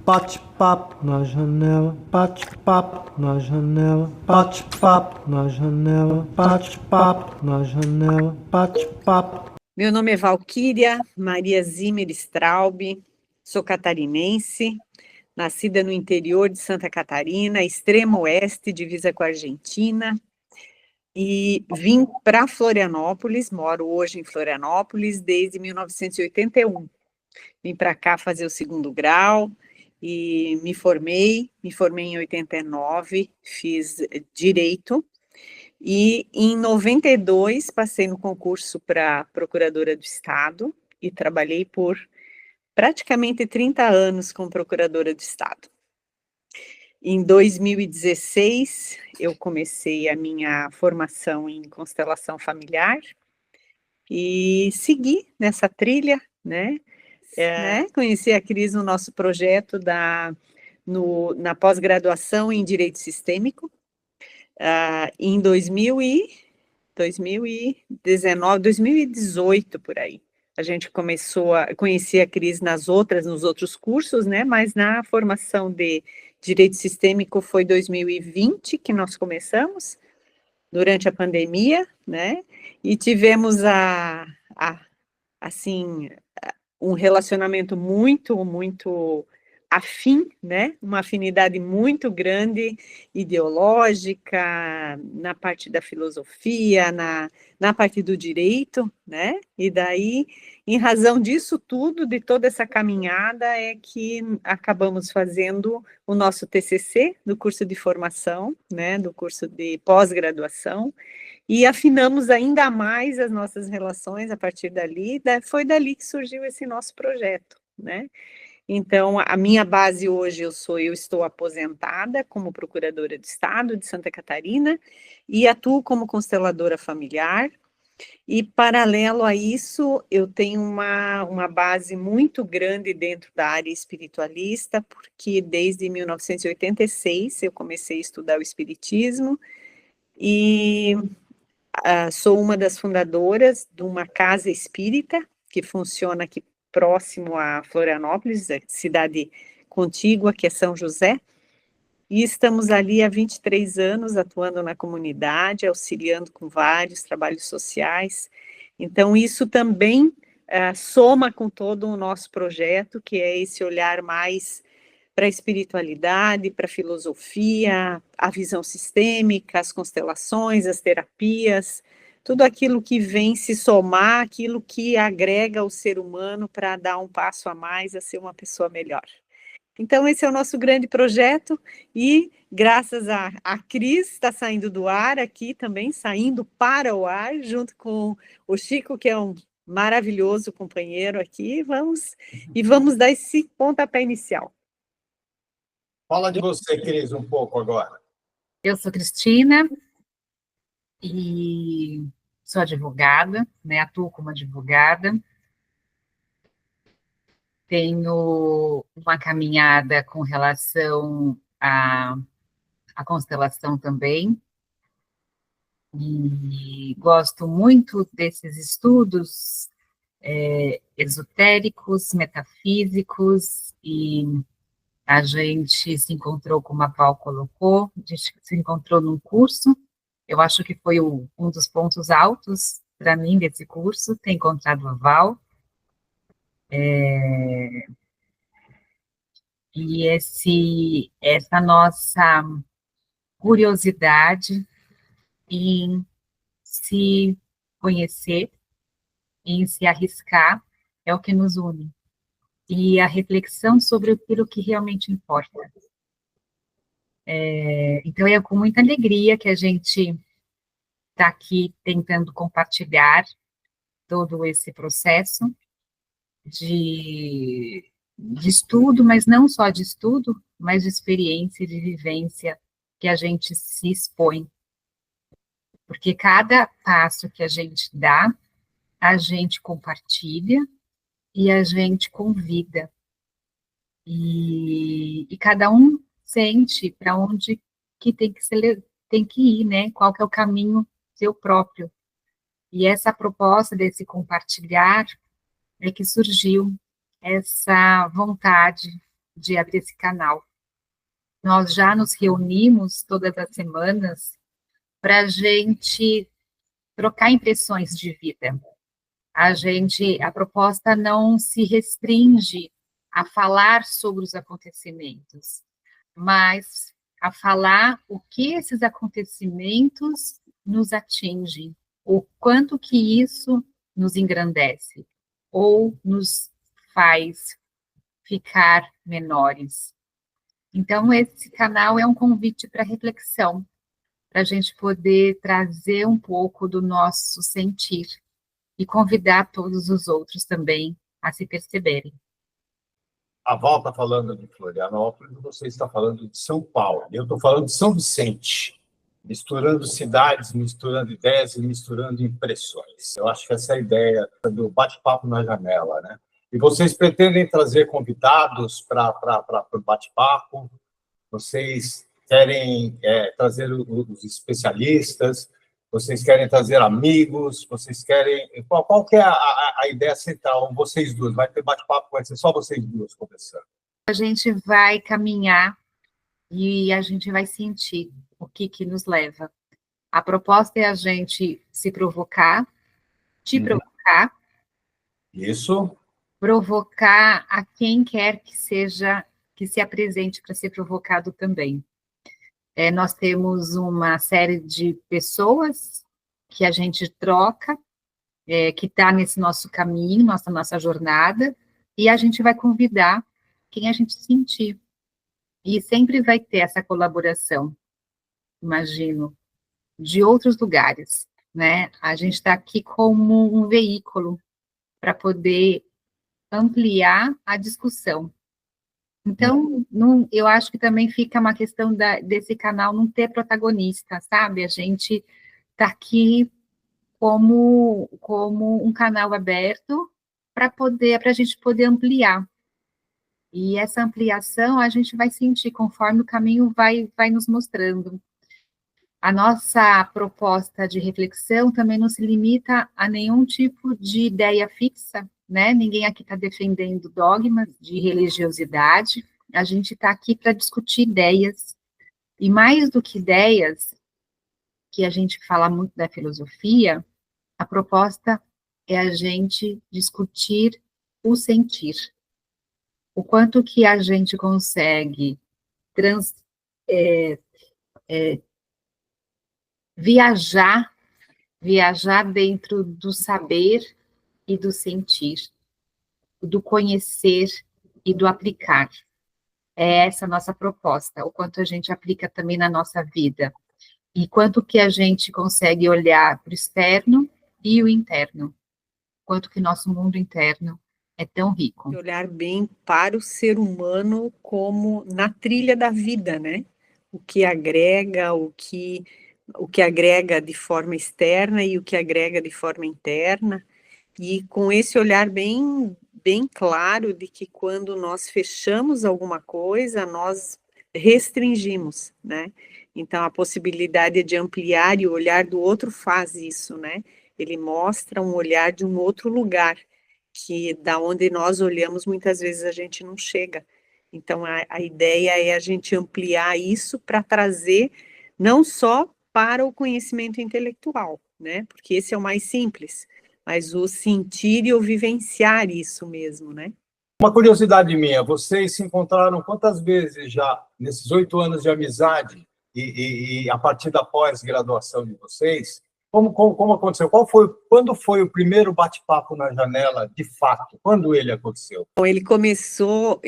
Bate-papo na janela, bate-papo na janela, bate-papo na janela, bate-papo na janela, bate-papo. Meu nome é Valquíria Maria Zimmer Straub, sou catarinense, nascida no interior de Santa Catarina, extremo oeste, divisa com a Argentina, e vim para Florianópolis, moro hoje em Florianópolis desde 1981. Vim para cá fazer o segundo grau e me formei em 89, fiz Direito, e em 92 passei no concurso para Procuradora do Estado e trabalhei por praticamente 30 anos como Procuradora do Estado. Em 2016, eu comecei a minha formação em constelação familiar e segui nessa trilha, né? Conheci a Cris no nosso projeto na pós-graduação em Direito Sistêmico, em 2019, 2018, por aí. A gente começou a conhecer a Cris nos outros cursos, né? Mas na formação de Direito Sistêmico foi 2020 que nós começamos, durante a pandemia, né? E tivemos assim, um relacionamento muito afim, né? Uma afinidade muito grande, ideológica, na parte da filosofia, na parte do direito, né? E daí, em razão disso tudo, de toda essa caminhada, é que acabamos fazendo o nosso TCC, do curso de formação, né? Do curso de pós-graduação, e afinamos ainda mais as nossas relações a partir dali, foi dali que surgiu esse nosso projeto, né? Então, a minha base hoje, eu estou aposentada como Procuradora do Estado de Santa Catarina e atuo como consteladora familiar, e paralelo a isso, eu tenho uma base muito grande dentro da área espiritualista, porque desde 1986 eu comecei a estudar o espiritismo, e sou uma das fundadoras de uma casa espírita que funciona aqui próximo a Florianópolis, cidade contígua, que é São José, e estamos ali há 23 anos atuando na comunidade, auxiliando com vários trabalhos sociais. Então, isso também soma com todo o nosso projeto, que é esse olhar mais para a espiritualidade, para a filosofia, a visão sistêmica, as constelações, as terapias, tudo aquilo que vem se somar, aquilo que agrega o ser humano para dar um passo a mais, a ser uma pessoa melhor. Então, esse é o nosso grande projeto, e graças a Cris, está saindo do ar aqui também, saindo para o ar, junto com o Chico, que é um maravilhoso companheiro aqui, vamos dar esse pontapé inicial. Fala de você, Cris, um pouco agora. Eu sou Cristina e sou advogada, né? Atuo como advogada. Tenho uma caminhada com relação à constelação também. E gosto muito desses estudos esotéricos, metafísicos, e a gente se encontrou, como a Val colocou, a gente se encontrou num curso. Eu acho que foi um dos pontos altos para mim desse curso, ter encontrado a Val. E essa nossa curiosidade em se conhecer, em se arriscar, é o que nos une. E a reflexão sobre aquilo que realmente importa. Então, é com muita alegria que a gente está aqui tentando compartilhar todo esse processo de estudo, mas não só de estudo, mas de experiência e de vivência que a gente se expõe. Porque cada passo que a gente dá, a gente compartilha e a gente convida. E cada um sente para onde que tem que ir, né? Qual que é o caminho seu próprio. E essa proposta desse compartilhar é que surgiu essa vontade de abrir esse canal. Nós já nos reunimos todas as semanas para a gente trocar impressões de vida. A proposta não se restringe a falar sobre os acontecimentos, mas a falar o que esses acontecimentos nos atingem, o quanto que isso nos engrandece, ou nos faz ficar menores. Então, esse canal é um convite para reflexão, para a gente poder trazer um pouco do nosso sentir e convidar todos os outros também a se perceberem. A Val está falando de Florianópolis, você está falando de São Paulo. Eu estou falando de São Vicente, misturando cidades, misturando ideias e misturando impressões. Eu acho que essa é a ideia do bate-papo na janela, né? E vocês pretendem trazer convidados para o bate-papo? Vocês querem trazer os especialistas? Vocês querem trazer amigos? Vocês querem... Qual que é a ideia central? Vocês duas? Vai ter bate-papo, vai ser só vocês duas conversando? A gente vai caminhar e a gente vai sentir o que nos leva. A proposta é a gente se provocar, te provocar. Isso. Provocar a quem quer que seja, que se apresente para ser provocado também. Nós temos uma série de pessoas que a gente troca, que está nesse nosso caminho, nossa jornada, e a gente vai convidar quem a gente sentir. E sempre vai ter essa colaboração, imagino, de outros lugares, né? A gente está aqui como um veículo para poder ampliar a discussão. Então, eu acho que também fica uma questão desse canal não ter protagonista, sabe? A gente está aqui como um canal aberto para a gente poder ampliar. E essa ampliação a gente vai sentir conforme o caminho vai nos mostrando. A nossa proposta de reflexão também não se limita a nenhum tipo de ideia fixa, né? Ninguém aqui está defendendo dogmas de religiosidade, a gente está aqui para discutir ideias, e mais do que ideias, que a gente fala muito da filosofia, a proposta é a gente discutir o sentir, o quanto que a gente consegue viajar dentro do saber e do sentir, do conhecer e do aplicar. É essa a nossa proposta, o quanto a gente aplica também na nossa vida, e quanto que a gente consegue olhar para o externo e o interno, quanto que nosso mundo interno é tão rico. Olhar bem para o ser humano como na trilha da vida, né? O que agrega, o que agrega de forma externa e o que agrega de forma interna, e com esse olhar bem claro de que quando nós fechamos alguma coisa, nós restringimos, né? Então, a possibilidade de ampliar, e o olhar do outro faz isso, né? Ele mostra um olhar de um outro lugar, que da onde nós olhamos, muitas vezes a gente não chega. Então, a ideia é a gente ampliar isso para trazer não só para o conhecimento intelectual, né? Porque esse é o mais simples, mas o sentir e o vivenciar isso mesmo, né? Uma curiosidade minha, vocês se encontraram quantas vezes já nesses 8 anos de amizade e a partir da pós-graduação de vocês? Como aconteceu? Quando foi o primeiro bate-papo na janela, de fato? Quando ele aconteceu? Bom, ele começou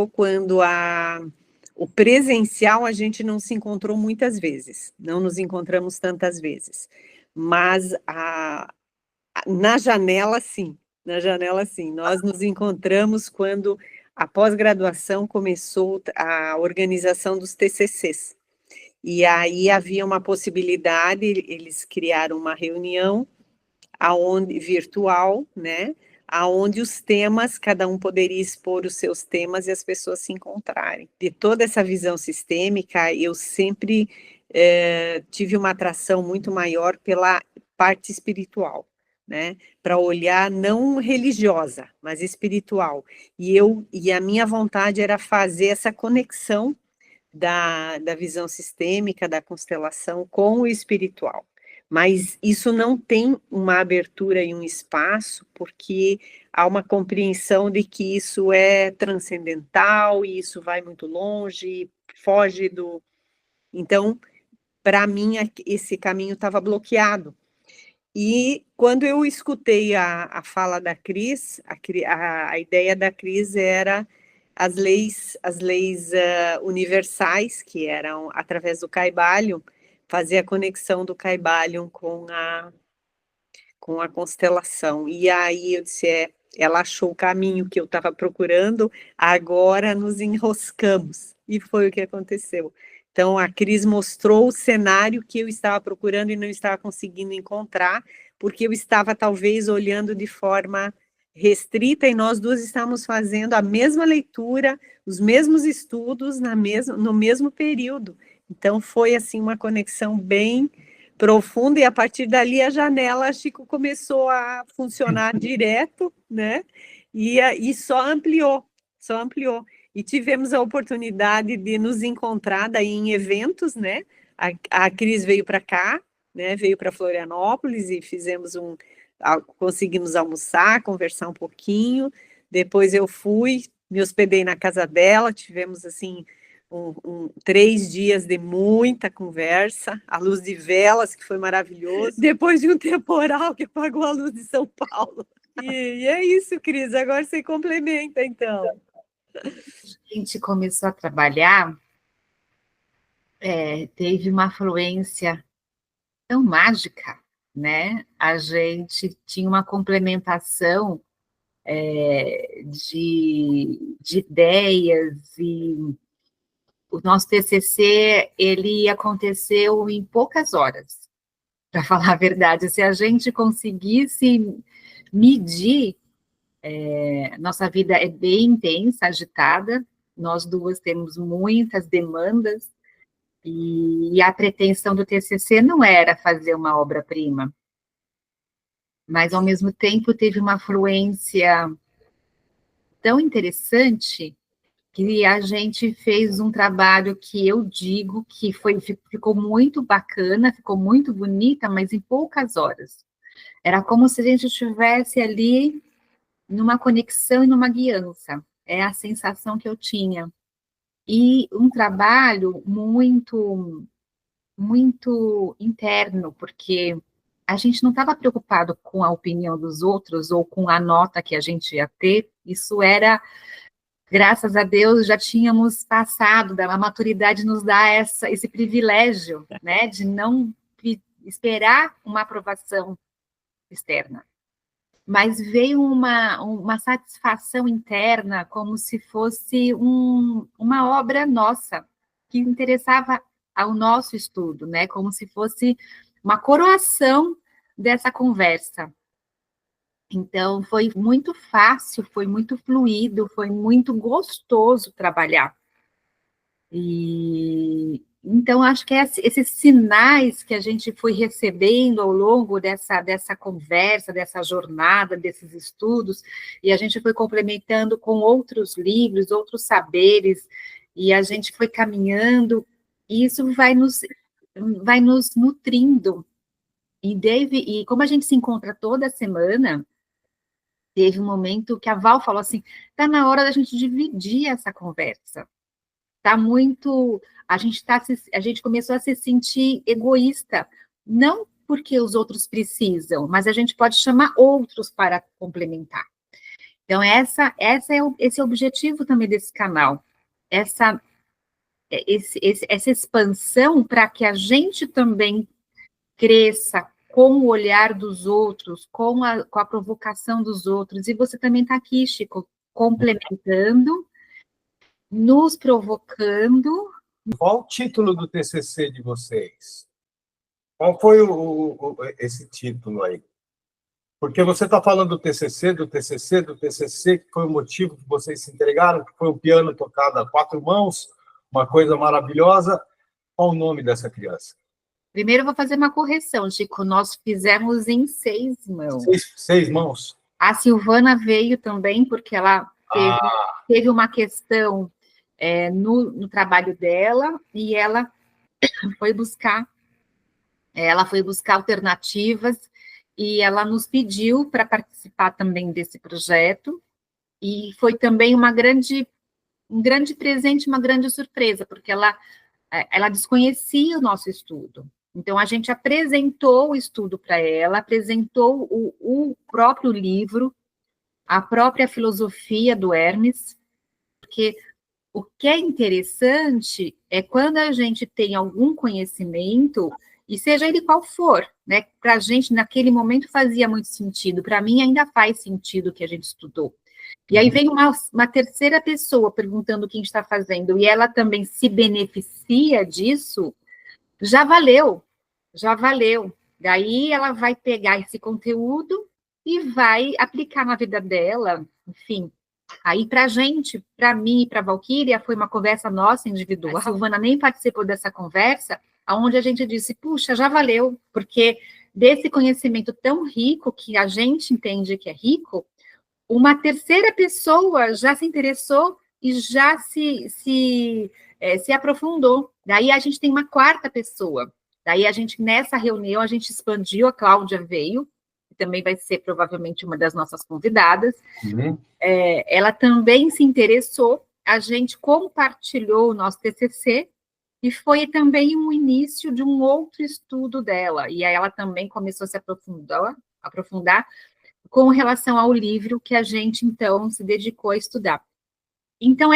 quando o presencial a gente não se encontrou muitas vezes, não nos encontramos tantas vezes, mas na janela, sim, nós nos encontramos quando a pós-graduação começou a organização dos TCCs, e aí havia uma possibilidade, eles criaram uma reunião virtual, né, aonde os temas, cada um poderia expor os seus temas e as pessoas se encontrarem. De toda essa visão sistêmica, eu sempre tive uma atração muito maior pela parte espiritual, né? Para olhar não religiosa, mas espiritual. E a minha vontade era fazer essa conexão da visão sistêmica, da constelação com o espiritual. Mas isso não tem uma abertura e um espaço, porque há uma compreensão de que isso é transcendental, e isso vai muito longe, foge do... Então, para mim, esse caminho estava bloqueado. E quando eu escutei a fala da Cris, a ideia da Cris era as leis universais, que eram através do Kybalion, fazer a conexão do Kybalion com a constelação. E aí eu disse, ela achou o caminho que eu estava procurando, agora nos enroscamos. E foi o que aconteceu. Então, a Cris mostrou o cenário que eu estava procurando e não estava conseguindo encontrar, porque eu estava, talvez, olhando de forma restrita, e nós duas estávamos fazendo a mesma leitura, os mesmos estudos no mesmo período. Então, foi, assim, uma conexão bem profunda, e a partir dali a janela, Chico, começou a funcionar direto, né? E só ampliou. E tivemos a oportunidade de nos encontrar daí em eventos, né? A Cris veio para cá, né? Veio para Florianópolis e conseguimos almoçar, conversar um pouquinho. Depois eu me hospedei na casa dela, tivemos assim 3 dias de muita conversa, à luz de velas, que foi maravilhoso, depois de um temporal que apagou a luz de São Paulo. E é isso, Cris, agora você complementa, então. A gente começou a trabalhar, teve uma fluência tão mágica, né? A gente tinha uma complementação de ideias, e o nosso TCC, ele aconteceu em poucas horas, para falar a verdade. Se a gente conseguisse medir, nossa vida é bem intensa, agitada, nós duas temos muitas demandas, e a pretensão do TCC não era fazer uma obra-prima, mas, ao mesmo tempo, teve uma fluência tão interessante que a gente fez um trabalho que eu digo que ficou muito bacana, ficou muito bonita, mas em poucas horas. Era como se a gente estivesse ali numa conexão e numa guiança. É a sensação que eu tinha. E um trabalho muito, muito interno, porque a gente não estava preocupado com a opinião dos outros ou com a nota que a gente ia ter. Isso era, graças a Deus, já tínhamos passado, a maturidade nos dá esse privilégio, né, de não esperar uma aprovação externa. Mas veio uma satisfação interna, como se fosse uma obra nossa, que interessava ao nosso estudo, né? Como se fosse uma coroação dessa conversa. Então, foi muito fácil, foi muito fluido, foi muito gostoso trabalhar. Então, acho que esses sinais que a gente foi recebendo ao longo dessa conversa, dessa jornada, desses estudos, e a gente foi complementando com outros livros, outros saberes, e a gente foi caminhando, e isso vai nos nutrindo. E como a gente se encontra toda semana, teve um momento que a Val falou assim, está na hora da gente dividir essa conversa. Está muito... A gente começou a se sentir egoísta, não porque os outros precisam, mas a gente pode chamar outros para complementar. Então, esse é o objetivo também desse canal, essa expansão para que a gente também cresça com o olhar dos outros, com a provocação dos outros, e você também está aqui, Chico, complementando, nos provocando. Qual o título do TCC de vocês? Qual foi esse título aí? Porque você está falando do TCC, que foi o motivo que vocês se entregaram, que foi um piano tocado a 4 mãos, uma coisa maravilhosa. Qual o nome dessa criança? Primeiro eu vou fazer uma correção, Chico. Nós fizemos em 6 mãos. 6 mãos? A Silvana veio também, porque ela teve uma questão no trabalho dela, e ela foi buscar alternativas, e ela nos pediu para participar também desse projeto, e foi também um grande presente, uma grande surpresa, porque ela desconhecia o nosso estudo. Então, a gente apresentou o estudo para ela, apresentou o próprio livro, a própria filosofia do Hermes, porque o que é interessante é quando a gente tem algum conhecimento, e seja ele qual for, né? Para a gente, naquele momento, fazia muito sentido. Para mim, ainda faz sentido o que a gente estudou. E aí vem uma terceira pessoa perguntando o que a gente está fazendo, e ela também se beneficia disso, já valeu. Daí ela vai pegar esse conteúdo e vai aplicar na vida dela, enfim. Aí, para a gente, para mim e para a Valquíria, foi uma conversa nossa individual. A Silvana nem participou dessa conversa, onde a gente disse, puxa, já valeu, porque desse conhecimento tão rico, que a gente entende que é rico, uma terceira pessoa já se interessou e já se aprofundou. Daí a gente tem uma quarta pessoa. Daí a gente, nessa reunião, a gente expandiu, a Cláudia veio, que também vai ser provavelmente uma das nossas convidadas. Uhum. Ela também se interessou, a gente compartilhou o nosso TCC, e foi também um início de um outro estudo dela, e aí ela também começou a se aprofundar com relação ao livro que a gente, então, se dedicou a estudar. Então,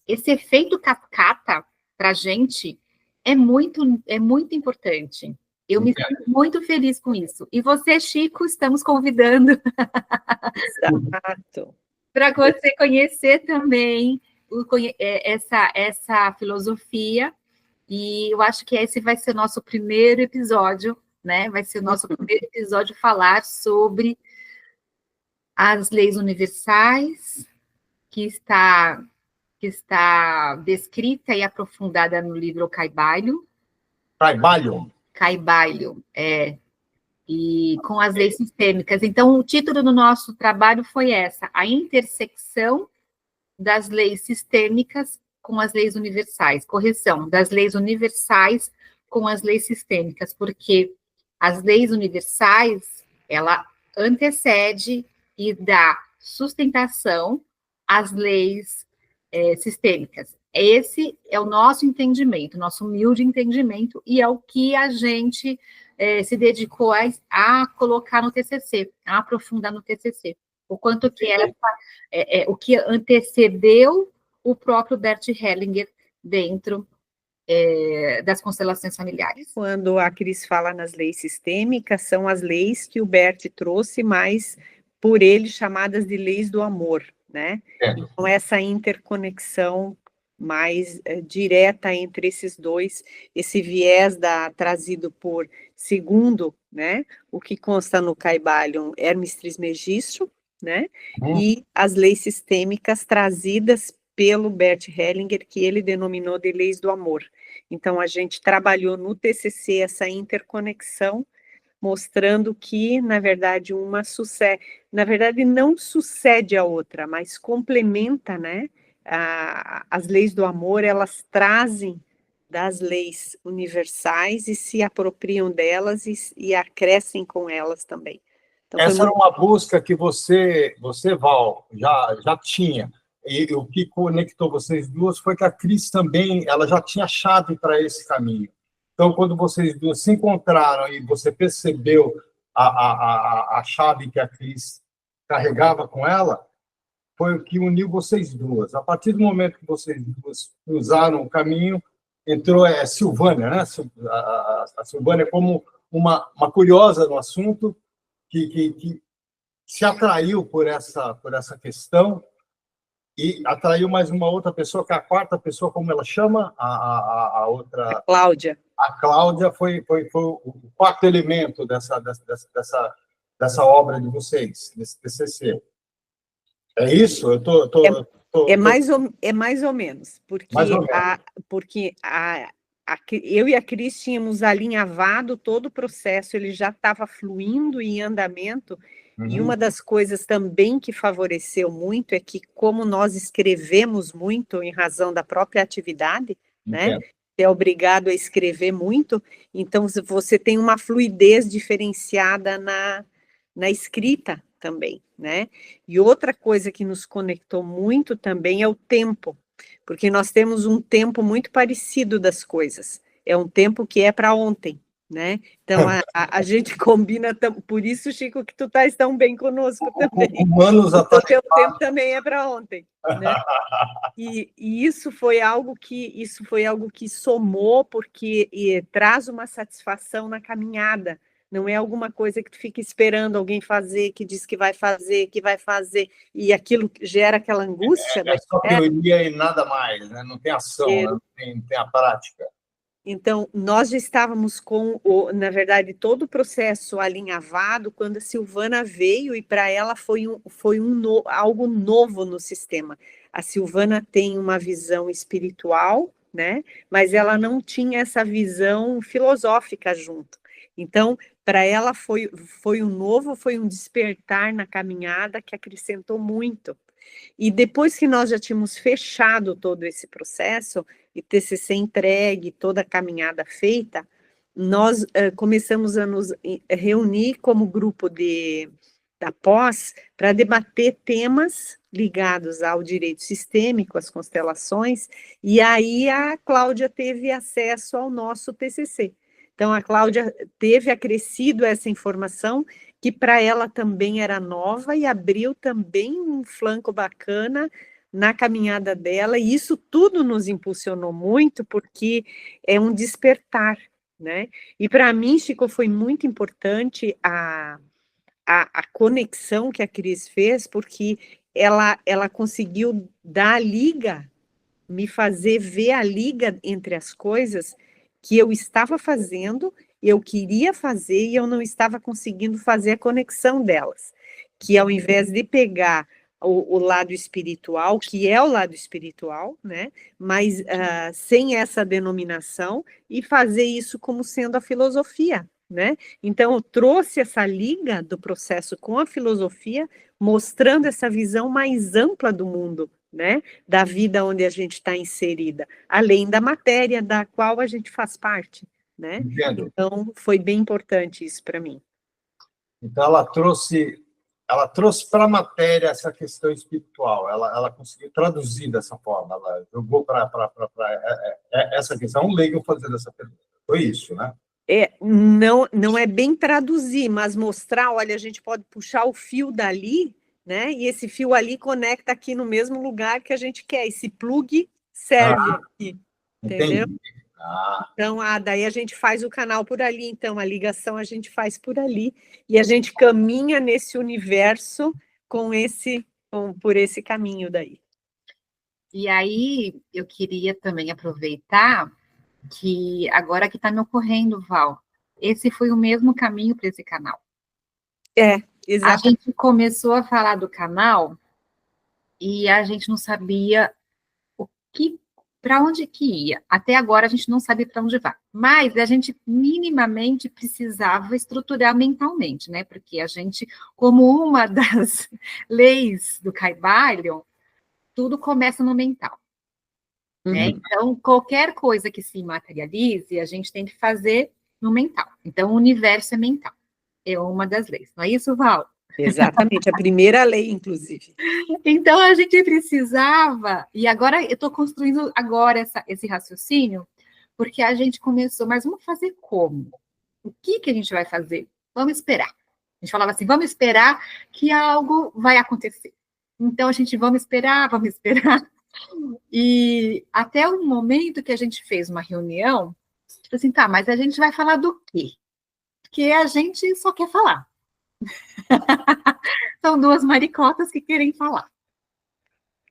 esse efeito cascata, para a gente, é muito importante. Eu me sinto muito feliz com isso. E você, Chico, estamos convidando para você conhecer também essa filosofia, e eu acho que esse vai ser o nosso primeiro episódio, né? Vai ser o nosso primeiro episódio falar sobre as leis universais, que está descrita e aprofundada no livro Caibalion. Caibalion, e com as leis sistêmicas. Então, o título do nosso trabalho foi a intersecção das leis sistêmicas com as leis universais, correção, das leis universais com as leis sistêmicas, porque as leis universais, ela antecede e dá sustentação às leis sistêmicas. Esse é o nosso entendimento, nosso humilde entendimento, e é o que a gente se dedicou a colocar no TCC, a aprofundar no TCC. O quanto que o que antecedeu o próprio Bert Hellinger dentro das constelações familiares. Quando a Cris fala nas leis sistêmicas, são as leis que o Bert trouxe, mas por ele chamadas de leis do amor, né? Então, essa interconexão mais direta entre esses dois, esse viés trazido por, segundo, né, o que consta no Caibalion, Hermes Trismegisto, né? E as leis sistêmicas trazidas pelo Bert Hellinger, que ele denominou de leis do amor. Então, a gente trabalhou no TCC essa interconexão, mostrando que, na verdade, uma sucede, na verdade, não sucede a outra, mas complementa, né? As leis do amor, elas trazem das leis universais e se apropriam delas e acrescem com elas também. Então, essa era uma busca que você Val, já tinha. E o que conectou vocês duas foi que a Cris também, ela já tinha chave para esse caminho. Então, quando vocês duas se encontraram e você percebeu a chave que a Cris carregava com ela, foi o que uniu vocês duas. A partir do momento que vocês duas cruzaram o caminho, entrou a Silvânia, né? A Silvânia como uma curiosa no assunto, que se atraiu por essa questão e atraiu mais uma outra pessoa, que é a quarta pessoa, como ela chama? A outra... A Cláudia. A Cláudia foi o quarto elemento dessa obra de vocês, desse TCC. É isso? É mais ou menos, porque, mais ou menos. porque eu e a Cris tínhamos alinhavado todo o processo, ele já estava fluindo e em andamento, e uma das coisas também que favoreceu muito é que, como nós escrevemos muito em razão da própria atividade, né? Entendo. É obrigado a escrever muito, então você tem uma fluidez diferenciada na escrita também, né? E outra coisa que nos conectou muito também é o tempo, porque nós temos um tempo muito parecido das coisas, é um tempo que é para ontem, né? Então, a gente combina, por isso, Chico, que tu estás tão bem conosco também. Humanos O teu tempo também é para ontem, né? E isso foi algo que somou, porque traz uma satisfação na caminhada. Não é alguma coisa que tu fica esperando alguém fazer, que diz que vai fazer, e aquilo gera aquela angústia. É só teoria e nada mais, né? Não tem ação, né? Não tem a prática. Então, nós já estávamos com, na verdade, todo o processo alinhavado quando a Silvana veio, e para ela foi algo novo no sistema. A Silvana tem uma visão espiritual, né? Mas ela não tinha essa visão filosófica junto. Então, para ela foi um despertar na caminhada que acrescentou muito. E depois que nós já tínhamos fechado todo esse processo, e TCC entregue, toda a caminhada feita, nós começamos a nos reunir como grupo da pós para debater temas ligados ao direito sistêmico, às constelações, e aí a Cláudia teve acesso ao nosso TCC. Então, a Cláudia teve acrescido essa informação, que para ela também era nova, e abriu também um flanco bacana na caminhada dela, e isso tudo nos impulsionou muito, porque é um despertar, né? E para mim, Chico, foi muito importante a conexão que a Cris fez, porque ela conseguiu dar a liga, me fazer ver a liga entre as coisas que eu estava fazendo, eu queria fazer, e eu não estava conseguindo fazer a conexão delas. Que ao invés de pegar o lado espiritual, que é o lado espiritual, né? Mas sem essa denominação, e fazer isso como sendo a filosofia, né? Então, eu trouxe essa liga do processo com a filosofia, mostrando essa visão mais ampla do mundo, né? Da vida onde a gente está inserida, além da matéria da qual a gente faz parte, né? Entendo. Então, foi bem importante isso para mim. Então, ela trouxe para a matéria essa questão espiritual, ela conseguiu traduzir dessa forma, ela jogou para essa questão, um leigo fazendo essa pergunta. Foi isso, né? Não é bem traduzir, mas mostrar, olha, a gente pode puxar o fio dali, né? E esse fio ali conecta aqui no mesmo lugar que a gente quer. Esse plug serve aqui, entendeu? Entendi. Então, daí a gente faz o canal por ali, então a ligação a gente faz por ali, e a gente caminha nesse universo por esse caminho daí. E aí, eu queria também aproveitar que agora que está me ocorrendo, Val, esse foi o mesmo caminho para esse canal. Exato. A gente começou a falar do canal e a gente não sabia para onde que ia. Até agora a gente não sabe para onde vai. Mas a gente minimamente precisava estruturar mentalmente, né? Porque a gente, como uma das leis do Kybalion, tudo começa no mental. Né? Então, qualquer coisa que se materialize, a gente tem que fazer no mental. Então, o universo é mental. É uma das leis. Não é isso, Val? Exatamente, a primeira lei, inclusive. Então, a gente precisava, e agora eu estou construindo agora esse raciocínio, porque a gente começou, mas vamos fazer como? O que a gente vai fazer? Vamos esperar. A gente falava assim, vamos esperar que algo vai acontecer. Então, vamos esperar. E até o momento que a gente fez uma reunião, tipo assim, tá, mas a gente vai falar do quê? Porque a gente só quer falar. São duas maricotas que querem falar.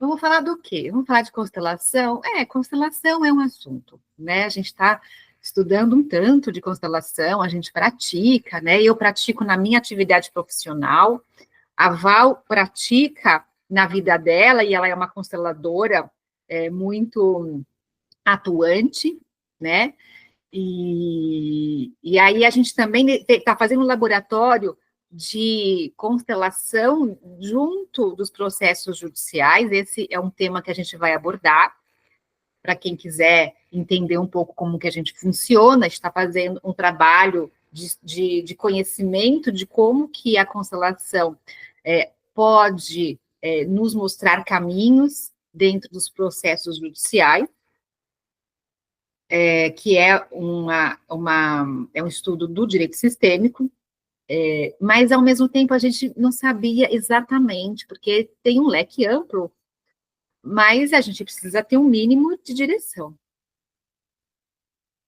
Vamos falar do quê? Vamos falar de constelação? Constelação é um assunto, né? A gente está estudando um tanto de constelação, a gente pratica, né? Eu pratico na minha atividade profissional, a Val pratica na vida dela, e ela é uma consteladora muito atuante, né? E aí a gente também está fazendo um laboratório de constelação junto dos processos judiciais. Esse é um tema que a gente vai abordar, para quem quiser entender um pouco como que a gente funciona. A gente está fazendo um trabalho de conhecimento de como que a constelação pode nos mostrar caminhos dentro dos processos judiciais, que é um estudo do direito sistêmico, mas, ao mesmo tempo, a gente não sabia exatamente, porque tem um leque amplo, mas a gente precisa ter um mínimo de direção.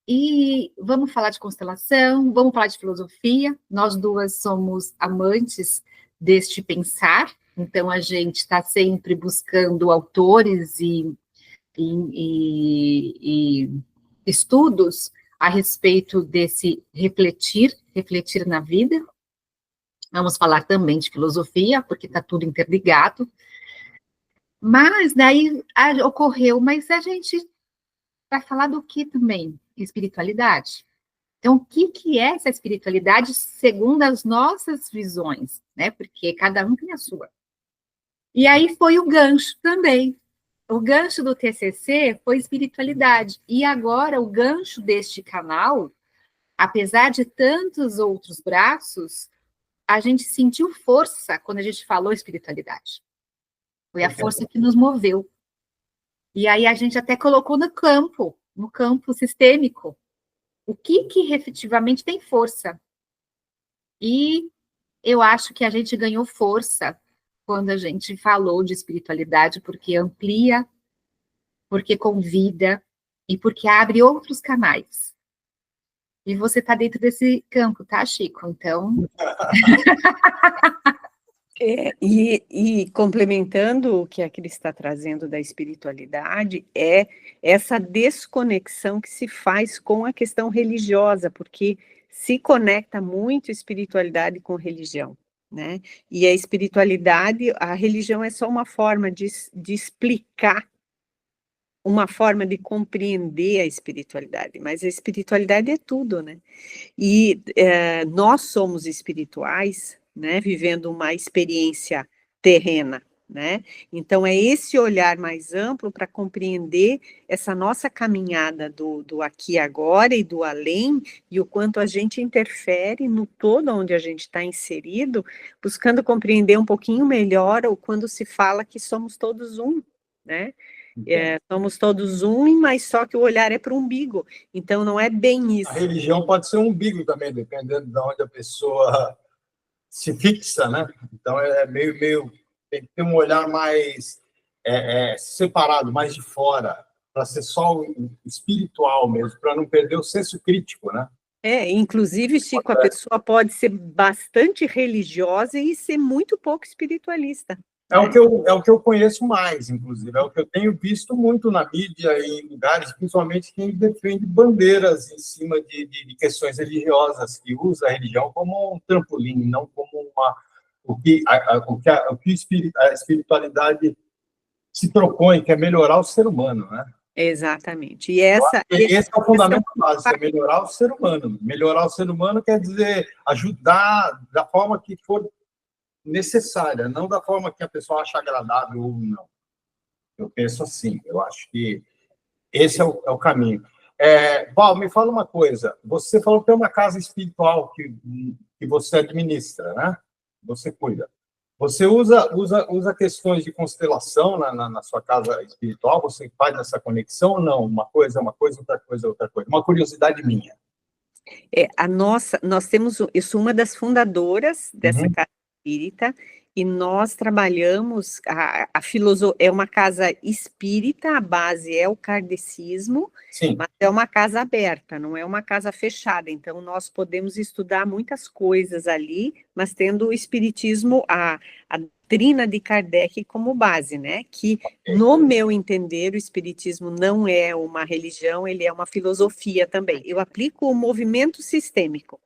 E vamos falar de constelação, vamos falar de filosofia. Nós duas somos amantes deste pensar, então a gente está sempre buscando autores e estudos a respeito desse refletir na vida. Vamos falar também de filosofia, porque está tudo interligado. Mas daí ocorreu, mas a gente vai falar do que também? Espiritualidade. Então, o que é essa espiritualidade segundo as nossas visões, né? Porque cada um tem a sua. E aí foi o gancho também. O gancho do TCC foi espiritualidade. E agora o gancho deste canal, apesar de tantos outros braços, a gente sentiu força quando a gente falou espiritualidade. Foi a força que nos moveu. E aí a gente até colocou no campo sistêmico, o que efetivamente tem força. E eu acho que a gente ganhou força quando a gente falou de espiritualidade, porque amplia, porque convida e porque abre outros canais. E você está dentro desse campo, tá, Chico? Então... E complementando o que a Cris está trazendo da espiritualidade, é essa desconexão que se faz com a questão religiosa, porque se conecta muito espiritualidade com religião, né? E a espiritualidade, a religião é só uma forma de explicar, uma forma de compreender a espiritualidade, mas a espiritualidade é tudo, né? E nós somos espirituais, né, vivendo uma experiência terrena, né? Então é esse olhar mais amplo para compreender essa nossa caminhada do aqui e agora e do além, e o quanto a gente interfere no todo onde a gente está inserido, buscando compreender um pouquinho melhor o quando se fala que somos todos um, né? Somos todos um, mas só que o olhar é para o umbigo, então não é bem isso. A religião pode ser um umbigo também, dependendo de onde a pessoa se fixa, né? Então é meio tem que ter um olhar mais separado, mais de fora, para ser só o espiritual mesmo, para não perder o senso crítico, né? Inclusive, Chico, a pessoa pode ser bastante religiosa e ser muito pouco espiritualista. É o que eu conheço mais, inclusive, é o que eu tenho visto muito na mídia e em lugares, principalmente quem defende bandeiras em cima de questões religiosas, que usa a religião como um trampolim, não como o que a espiritualidade se propõe, que é melhorar o ser humano, né? Exatamente. E esse é o fundamento básico, é melhorar o ser humano. Melhorar o ser humano quer dizer ajudar da forma que for necessária, não da forma que a pessoa acha agradável ou não. Eu penso assim, eu acho que esse é o caminho. Val, me fala uma coisa, você falou que tem uma casa espiritual que você administra, né? Você cuida. Você usa questões de constelação na sua casa espiritual? Você faz essa conexão ou não? Uma coisa, outra coisa, outra coisa. Uma curiosidade minha. Nós temos, eu sou uma das fundadoras dessa casa espírita, e nós trabalhamos, a filosofia, é uma casa espírita, a base é o kardecismo, sim, mas é uma casa aberta, não é uma casa fechada, então nós podemos estudar muitas coisas ali, mas tendo o espiritismo, a doutrina de Kardec como base, né, que no meu entender o espiritismo não é uma religião, ele é uma filosofia também. Eu aplico o movimento sistêmico,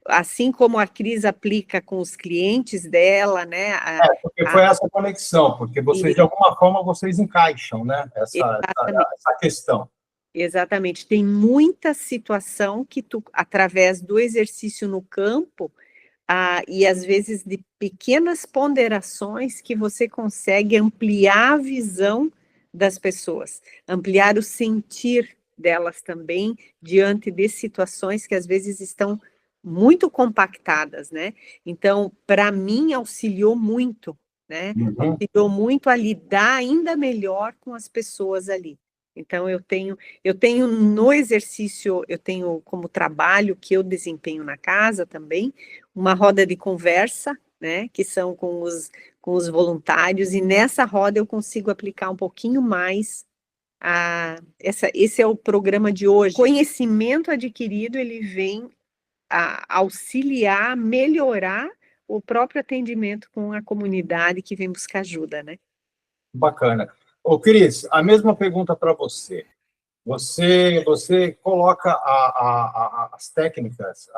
assim como a Cris aplica com os clientes dela, né? Porque foi essa conexão, porque vocês, de alguma forma, vocês encaixam, né? Essa questão. Exatamente. Tem muita situação que tu, através do exercício no campo, e às vezes de pequenas ponderações, que você consegue ampliar a visão das pessoas, ampliar o sentir delas também, diante de situações que às vezes estão muito compactadas, né? Então, para mim, auxiliou muito, né? Uhum. Auxiliou muito a lidar ainda melhor com as pessoas ali. Então, eu tenho no exercício, eu tenho como trabalho que eu desempenho na casa também, uma roda de conversa, né, que são com os voluntários, e nessa roda eu consigo aplicar um pouquinho mais esse é o programa de hoje. O conhecimento adquirido, ele vem a auxiliar, melhorar o próprio atendimento com a comunidade que vem buscar ajuda, né? Bacana. Ô, Cris, a mesma pergunta para você. Você coloca as técnicas,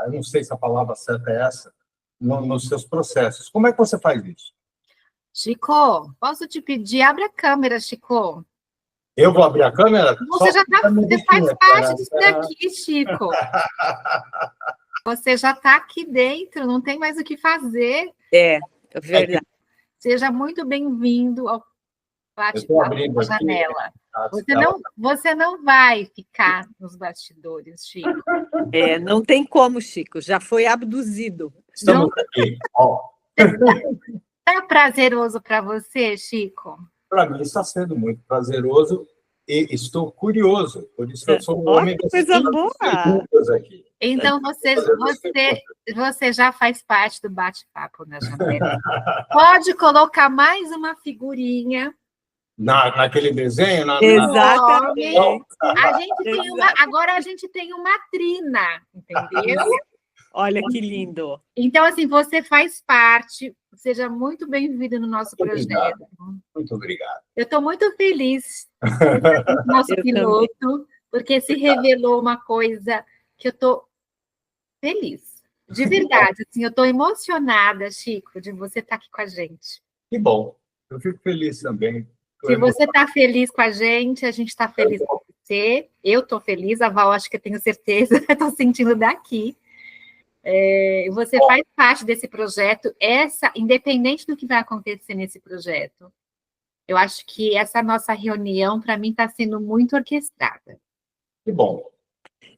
eu não sei se a palavra certa é essa, nos seus processos. Como é que você faz isso? Chico, posso te pedir? Abre a câmera, Chico. Eu vou abrir a câmera? Você faz parte disso daqui, Chico. Você já está aqui dentro, não tem mais o que fazer. É verdade. Seja muito bem-vindo ao bate-papo da janela. Você não vai ficar nos bastidores, Chico. Não tem como, Chico, já foi abduzido. Estamos aqui. Está prazeroso para você, Chico? Para mim está sendo muito prazeroso e estou curioso, por isso eu sou um homem das perguntas aqui. Então, você já faz parte do bate-papo na janela. Pode colocar mais uma figurinha. Naquele desenho? Exatamente. Agora a gente tem uma trina, entendeu? Olha que lindo. Então, assim, você faz parte, seja muito bem-vindo no nosso projeto. Muito obrigado. Eu estou muito feliz com o nosso piloto, porque se revelou uma coisa que eu estou feliz. De verdade, assim, eu estou emocionada, Chico, de você estar aqui com a gente. Que bom. Eu fico feliz também. Se você está feliz com a gente está feliz com você. Eu estou feliz, a Val, acho que eu tenho certeza, estou sentindo daqui. Você faz parte desse projeto, independente do que vai acontecer nesse projeto. Eu acho que essa nossa reunião, para mim, está sendo muito orquestrada. Que bom.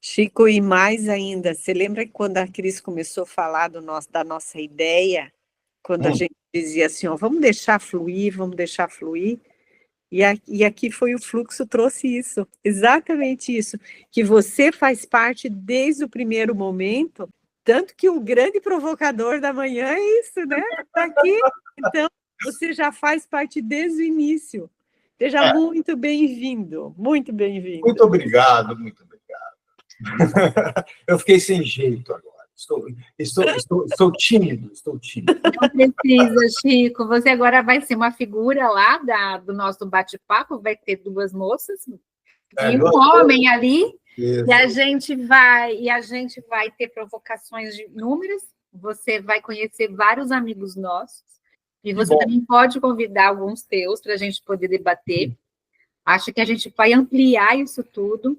Chico, e mais ainda, você lembra que quando a Cris começou a falar da nossa ideia, quando a gente dizia assim, vamos deixar fluir, e aqui foi o fluxo, trouxe isso, exatamente isso, que você faz parte desde o primeiro momento, tanto que o grande provocador da manhã é isso, né? Está aqui, então você já faz parte desde o início. Seja muito bem-vindo, muito bem-vindo. Muito obrigado, muito obrigado. Eu fiquei sem jeito agora. Estou tímido, estou tímido. Não precisa, Chico. Você agora vai ser uma figura lá do nosso bate-papo, vai ter duas moças e um homem ali. Isso. E a gente vai ter provocações de inúmeras. Você vai conhecer vários amigos nossos. E você também pode convidar alguns teus para a gente poder debater. Acho que a gente vai ampliar isso tudo.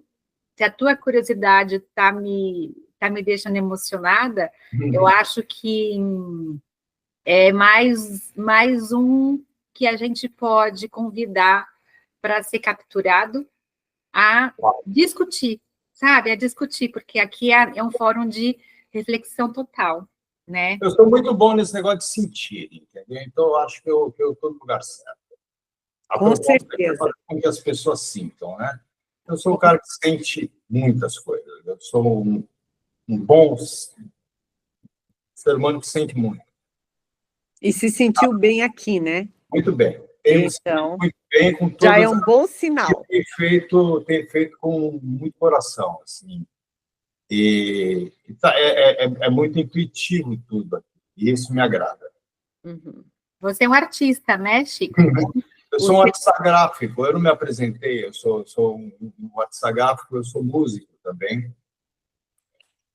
Se a tua curiosidade está me deixando emocionada, eu acho que é mais um que a gente pode convidar para ser capturado a discutir, sabe? A discutir, porque aqui é um fórum de reflexão total, né? Eu sou muito bom nesse negócio de sentir, entendeu? Então, eu acho que eu estou no lugar certo. Com certeza. Com que as pessoas sintam, né? Eu sou um cara que sente muitas coisas. Eu sou um bom ser humano que sente muito. E se sentiu bem aqui, né? Muito bem. Então, muito bem com todas já é um bom sinal. Ter feito com muito coração, assim. E é muito intuitivo tudo aqui. E isso me agrada. Uhum. Você é um artista, né, Chico? Eu sou um artista gráfico, eu não me apresentei, eu sou um artista gráfico, eu sou músico também.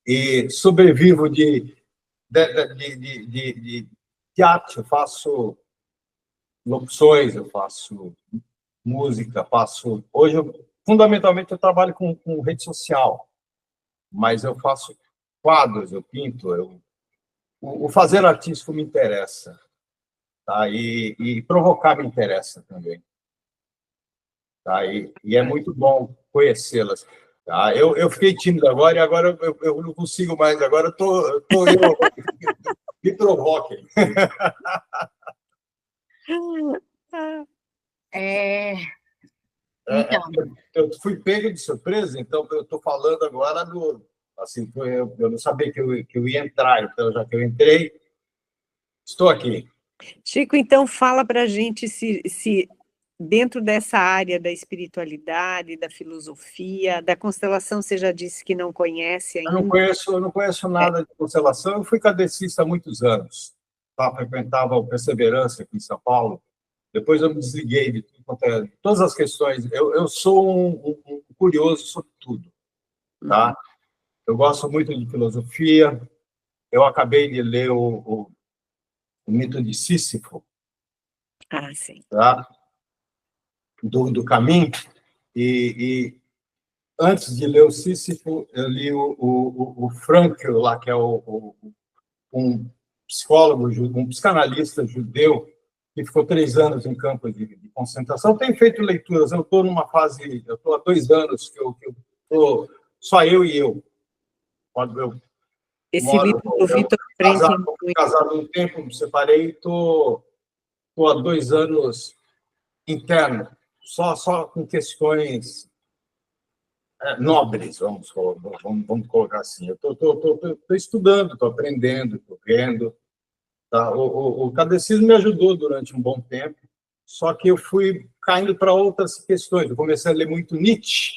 E sobrevivo de arte, eu faço locuções, eu faço música, hoje eu fundamentalmente, eu trabalho com rede social, mas eu faço quadros, eu pinto, o fazer artístico me interessa, tá? E provocar me interessa também, tá? E é muito bom conhecê-las. Tá? Eu fiquei tímido agora, e agora eu não consigo mais, agora eu tô eu, me provoquem. Então, Eu fui pego de surpresa, então eu estou falando agora assim, eu não sabia que eu ia entrar, então já que eu entrei, estou aqui. Chico, então fala para a gente se dentro dessa área da espiritualidade, da filosofia, da constelação, você já disse que não conhece Eu não ainda. conheço nada de constelação, eu fui kardecista há muitos anos, tá? Frequentava o Perseverança aqui em São Paulo, depois eu me desliguei de todas as questões, eu sou um curioso sobre tudo, tá? Eu gosto muito de filosofia, eu acabei de ler o Mito de Sísifo, Ah, sim. tá? Do Caminho, e antes de ler o Sísifo, eu li o Frankl, lá, que é um psicólogo, um psicanalista judeu, que ficou 3 anos em campo de concentração. Eu tenho feito leituras, eu estou numa fase, eu estou há 2 anos que eu estou só eu e eu. Quando eu Esse moro, livro do Vitor Frank é muito... casado um tempo, me separei, estou há 2 anos interno, só com questões nobres, vamos colocar assim. Eu estou estudando, estou aprendendo, estou vendo. Tá? O kardecismo me ajudou durante um bom tempo, só que eu fui caindo para outras questões. Eu comecei a ler muito Nietzsche,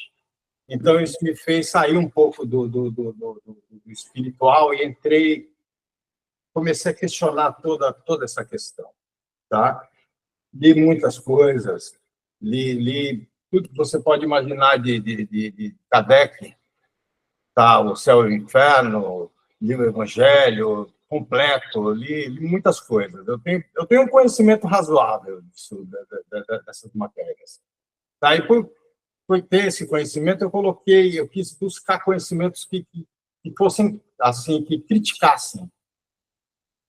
então isso me fez sair um pouco do espiritual e comecei a questionar toda essa questão. Tá? Li muitas coisas, li tudo que você pode imaginar de Kardec, tá? O Céu e o Inferno, li o Evangelho completo, li muitas coisas. Eu tenho um conhecimento razoável dessas matérias. Tá? E por ter esse conhecimento, eu quis buscar conhecimentos que fossem, assim, que criticassem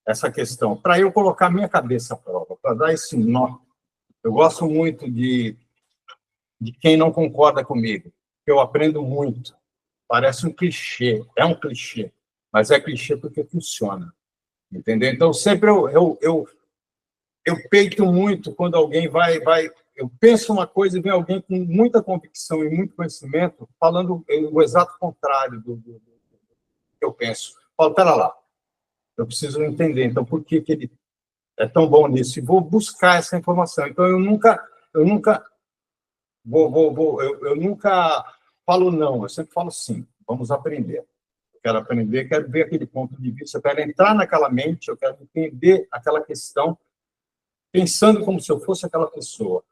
essa questão, para eu colocar minha cabeça à prova, para dar esse nó. Eu gosto muito de quem não concorda comigo, eu aprendo muito. Parece um clichê, é um clichê, mas é clichê porque funciona, entendeu? Então, sempre eu peito muito quando alguém eu penso uma coisa e vem alguém com muita convicção e muito conhecimento falando o exato contrário do que eu penso. Falo, pera lá, eu preciso entender, então, por que ele é tão bom nisso? E vou buscar essa informação. Então, eu nunca eu nunca falo não, eu sempre falo sim, vamos aprender. Eu quero aprender, quero ver aquele ponto de vista, eu quero entrar naquela mente, eu quero entender aquela questão, pensando como se eu fosse aquela pessoa,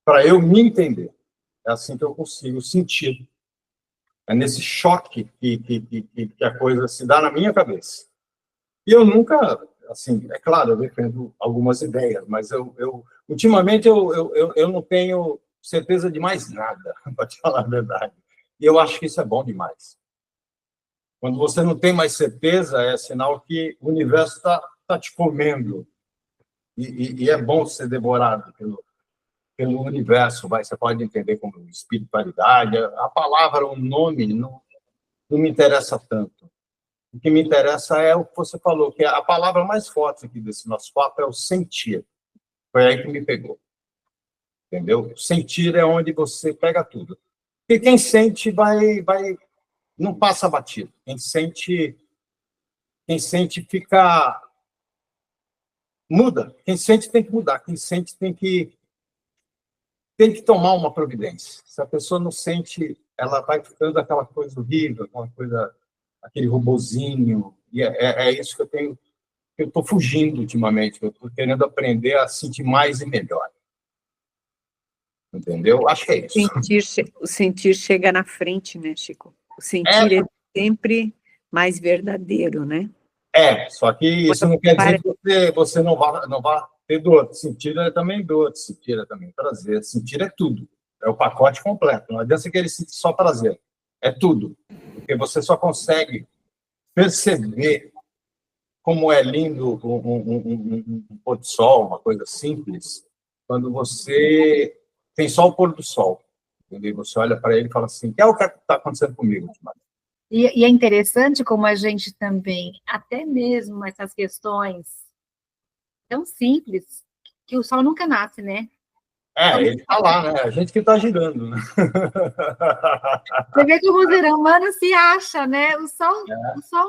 para eu me entender. É assim que eu consigo sentir. É nesse choque que a coisa se dá na minha cabeça. E eu nunca, assim, é claro, eu defendo algumas ideias, mas ultimamente eu não tenho certeza de mais nada, para te falar a verdade. E eu acho que isso é bom demais. Quando você não tem mais certeza, é sinal que o universo está te comendo. E é bom ser devorado pelo universo. Você pode entender como espiritualidade. A palavra, o nome, não me interessa tanto. O que me interessa é o que você falou, que a palavra mais forte aqui desse nosso papo é o sentir. Foi aí que me pegou. Entendeu? Sentir é onde você pega tudo. Porque quem sente não passa batido. Quem sente fica muda. Quem sente tem que mudar. Quem sente tem que tomar uma providência. Se a pessoa não sente, ela vai ficando aquela coisa horrível, aquele robozinho. E é isso que eu estou fugindo ultimamente. Eu estou querendo aprender a sentir mais e melhor. Entendeu? Acho que é isso. O sentir chega na frente, né, Chico? O sentir é sempre mais verdadeiro, né? Só que isso não quer dizer que você não vá ter dor. Sentir é também dor, sentir é também prazer, sentir é tudo. É o pacote completo. Não adianta você querer sentir só prazer. É tudo. Porque você só consegue perceber como é lindo um pôr do sol, uma coisa simples, quando você tem só o pôr do sol. Entendeu? Você olha para ele e fala assim, que é o que está acontecendo comigo? E é interessante como a gente também, até mesmo essas questões tão simples, que o sol nunca nasce, né? Ele está lá, né? A gente que está girando, né? Você vê que o ser humano se acha, né? O sol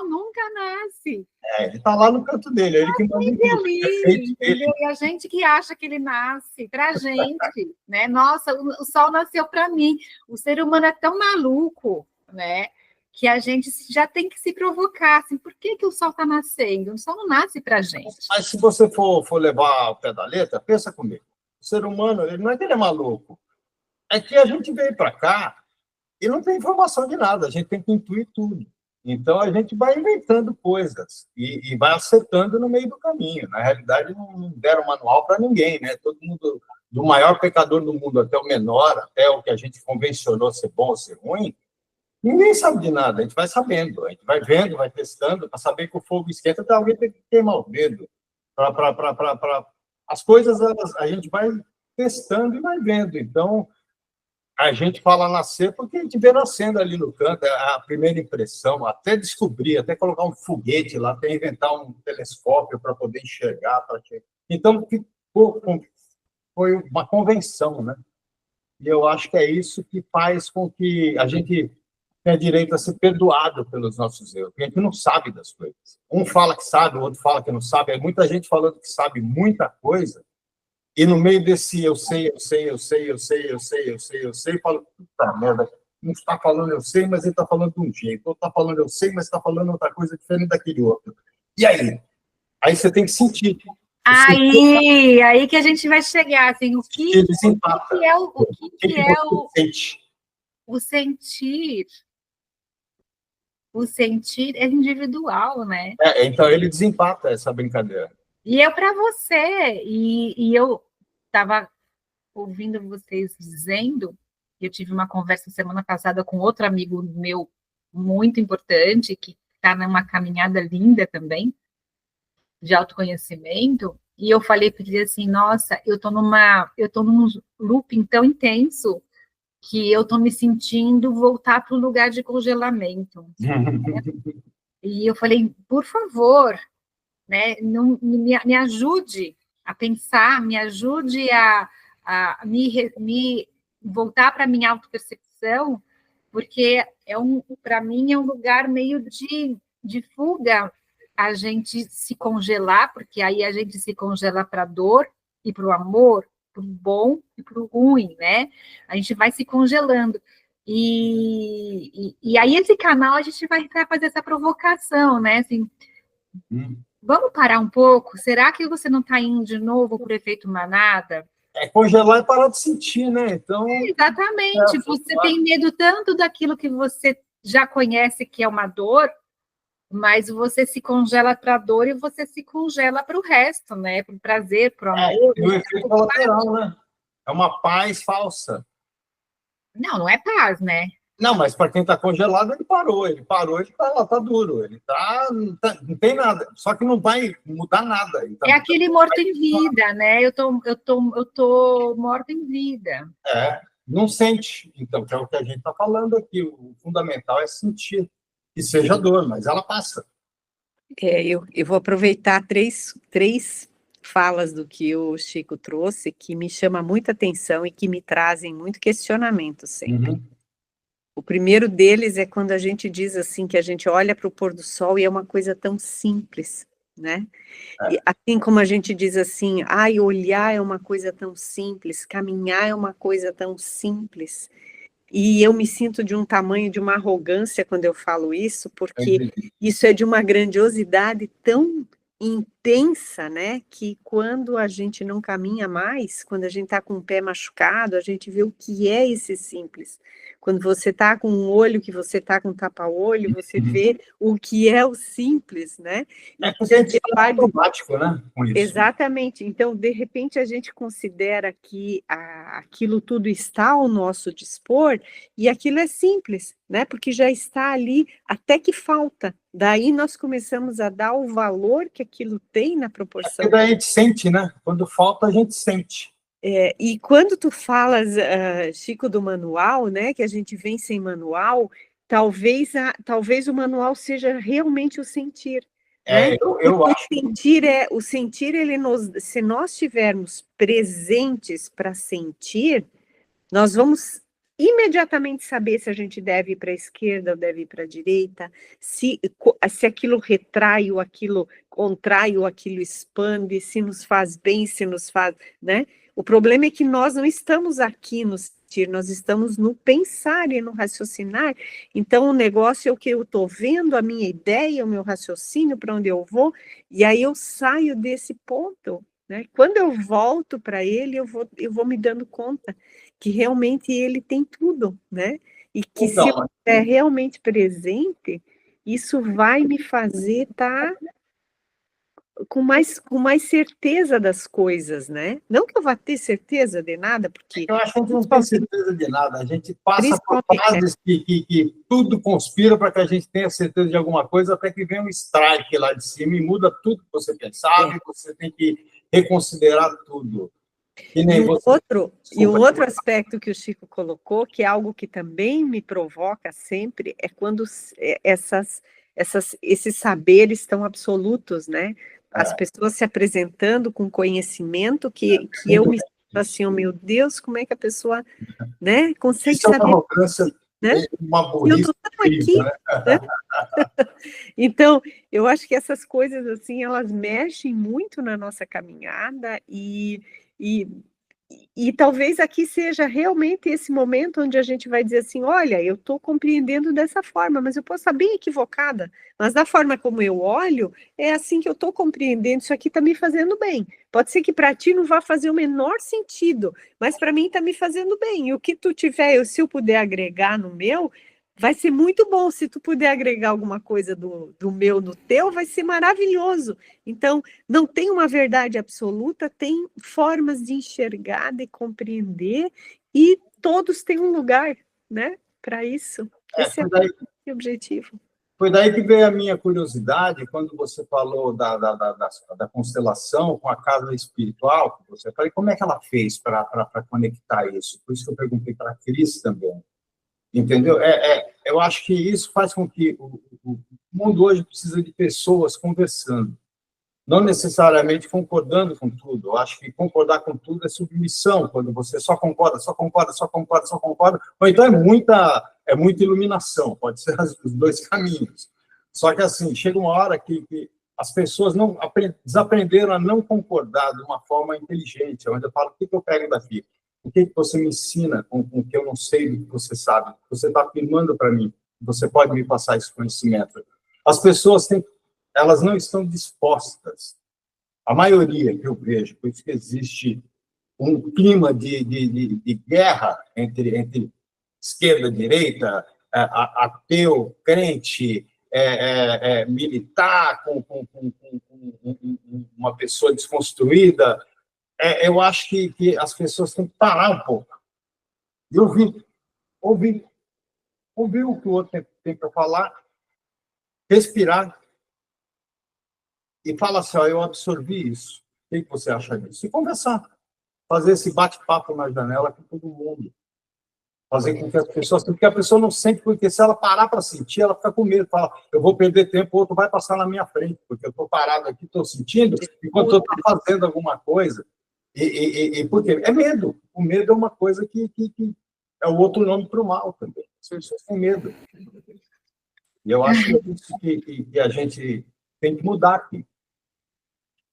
nunca nasce. Ele está lá no canto dele, ele que manda em tudo. Ali, entendeu? E a gente que acha que ele nasce para a gente, né? Nossa, o sol nasceu para mim. O ser humano é tão maluco, né? Que a gente já tem que se provocar, assim, por que o sol está nascendo? O sol não nasce para a gente. Mas se você for levar ao pé da letra, pensa comigo. O ser humano, ele não é que ele é maluco, é que a gente veio para cá e não tem informação de nada, a gente tem que intuir tudo. Então, a gente vai inventando coisas e vai acertando no meio do caminho. Na realidade, não deram manual para ninguém, né? Todo mundo, do maior pecador do mundo até o menor, até o que a gente convencionou ser bom ou ser ruim, ninguém sabe de nada, a gente vai sabendo, a gente vai vendo, vai testando, para saber que o fogo esquenta, até alguém tem que queimar o dedo. As coisas, a gente vai testando e vai vendo. Então, a gente fala nascer porque a gente vê nascendo ali no canto, é a primeira impressão, até descobrir, até colocar um foguete lá, até inventar um telescópio para poder enxergar. Então, foi uma convenção, né? E eu acho que é isso que faz com que a gente tenha direito a ser perdoado pelos nossos erros, porque a gente não sabe das coisas. Um fala que sabe, o outro fala que não sabe. É muita gente falando que sabe muita coisa, e no meio desse eu sei, falo, puta merda, não está falando eu sei, mas ele está falando de um jeito, ou está falando eu sei, mas está falando outra coisa diferente daquele outro. E aí? Aí você tem que sentir. Aí que a gente vai chegar, assim, o que é o sentir? O sentir é individual, né? Então ele desempata essa brincadeira. E eu para você, e eu estava ouvindo vocês dizendo, eu tive uma conversa semana passada com outro amigo meu muito importante, que está numa caminhada linda também, de autoconhecimento, e eu falei para ele assim, nossa, eu tô num looping tão intenso que eu tô me sentindo voltar para o lugar de congelamento. E eu falei, por favor, né, me ajude a pensar, me ajude a me voltar para a minha autopercepção, porque para mim é um lugar meio de fuga, a gente se congelar, porque aí a gente se congela para a dor e para o amor, para o bom e para o ruim, né? A gente vai se congelando. E aí esse canal a gente vai fazer essa provocação, né? Assim, vamos parar um pouco? Será que você não está indo de novo por efeito manada? Congelar é parar de sentir, né? Então, exatamente. Você tem medo tanto daquilo que você já conhece que é uma dor, mas você se congela para a dor e você se congela para o resto, né? Para o prazer, para o amor. O efeito colateral, né? É uma paz falsa. Não é paz, né? Não, mas para quem está congelado, ele parou, ele está lá, está duro, não tem nada, só que não vai mudar nada. Então, é aquele morto em vida, né? Eu tô morto em vida. Não sente. Então, que é o que a gente está falando aqui. O fundamental é sentir que seja dor, mas ela passa. Eu vou aproveitar três falas do que o Chico trouxe, que me chama muita atenção e que me trazem muito questionamento sempre. O primeiro deles é quando a gente diz assim, que a gente olha para o pôr do sol e é uma coisa tão simples, né? E assim como a gente diz assim, olhar é uma coisa tão simples, caminhar é uma coisa tão simples. E eu me sinto de um tamanho, de uma arrogância quando eu falo isso, porque isso é de uma grandiosidade tão pensa, né, que quando a gente não caminha mais, quando a gente está com o pé machucado, a gente vê o que é esse simples. Quando você está com um olho, que você está com tapa-olho, você vê o que é o simples, né? É porque a gente está automático, né, com isso. Exatamente. Então, de repente, a gente considera que aquilo tudo está ao nosso dispor e aquilo é simples, né? Porque já está ali, até que falta. Daí nós começamos a dar o valor que aquilo tem na proporção. Porque daí a gente sente, né? Quando falta, a gente sente. E quando tu falas, Chico, do manual, né? Que a gente vem sem manual, talvez o manual seja realmente o sentir. Né? Eu acho. O sentir, se nós estivermos presentes para sentir, nós vamos imediatamente saber se a gente deve ir para a esquerda ou deve ir para a direita, se aquilo retrai ou aquilo contrai ou aquilo expande, se nos faz bem, se nos faz, né? O problema é que nós não estamos aqui no sentir, nós estamos no pensar e no raciocinar. Então, o negócio é o que eu estou vendo, a minha ideia, o meu raciocínio, para onde eu vou, e aí eu saio desse ponto, né? Quando eu volto para ele, eu vou me dando conta que realmente ele tem tudo, né? E que se eu estiver realmente presente, isso vai me fazer estar com mais certeza das coisas, né? Não que eu vá ter certeza de nada, porque... Eu acho que a gente não tem certeza de nada, a gente passa por fases que tudo conspira para que a gente tenha certeza de alguma coisa, até que vem um strike lá de cima e muda tudo que você pensava, e você tem que reconsiderar tudo. E um outro aspecto que o Chico colocou, que é algo que também me provoca sempre, é quando esses saberes estão absolutos, né? As pessoas se apresentando com conhecimento que eu me sinto assim, oh, meu Deus, como é que a pessoa, né, consegue saber? Arrogância, né? Uma burrice, eu tô aqui, né? Então, eu acho que essas coisas, assim, elas mexem muito na nossa caminhada e talvez aqui seja realmente esse momento onde a gente vai dizer assim, olha, eu estou compreendendo dessa forma, mas eu posso estar bem equivocada, mas da forma como eu olho, é assim que eu estou compreendendo, isso aqui está me fazendo bem. Pode ser que para ti não vá fazer o menor sentido, mas para mim está me fazendo bem. E o que tu tiver, se eu puder agregar no meu, vai ser muito bom. Se tu puder agregar alguma coisa do meu no teu, vai ser maravilhoso. Então, não tem uma verdade absoluta, tem formas de enxergar, de compreender, e todos têm um lugar, né, para isso. Esse é o objetivo. Foi daí que veio a minha curiosidade, quando você falou da constelação com a casa espiritual, eu falei, como é que ela fez para conectar isso? Por isso que eu perguntei para a Cris também. Entendeu? Eu acho que isso faz com que o mundo hoje precisa de pessoas conversando, não necessariamente concordando com tudo. Eu acho que concordar com tudo é submissão, quando você só concorda, ou então é muita iluminação, pode ser os dois caminhos. Só que, assim, chega uma hora que as pessoas desaprenderam a não concordar de uma forma inteligente, onde eu falo, o que eu pego daqui? O que você me ensina com o que eu não sei do que você sabe? Você está afirmando para mim, você pode me passar esse conhecimento. As pessoas elas não estão dispostas, a maioria que eu vejo, por isso que existe um clima de guerra entre esquerda, direita, ateu, crente, militar, com uma pessoa desconstruída. Eu acho que as pessoas têm que parar um pouco e ouvir o que o outro tem para falar, respirar e falar assim, eu absorvi isso, o que você acha disso? E conversar, fazer esse bate-papo na janela com todo mundo, fazer com que as pessoas, porque a pessoa não sente, porque se ela parar para sentir, ela fica com medo, fala, eu vou perder tempo, o outro vai passar na minha frente, porque eu estou parado aqui, estou sentindo, enquanto eu estou fazendo alguma coisa. E por quê? É medo. O medo é uma coisa que é o outro nome para o mal também. As pessoas têm medo. E eu acho que é isso que a gente tem que mudar aqui.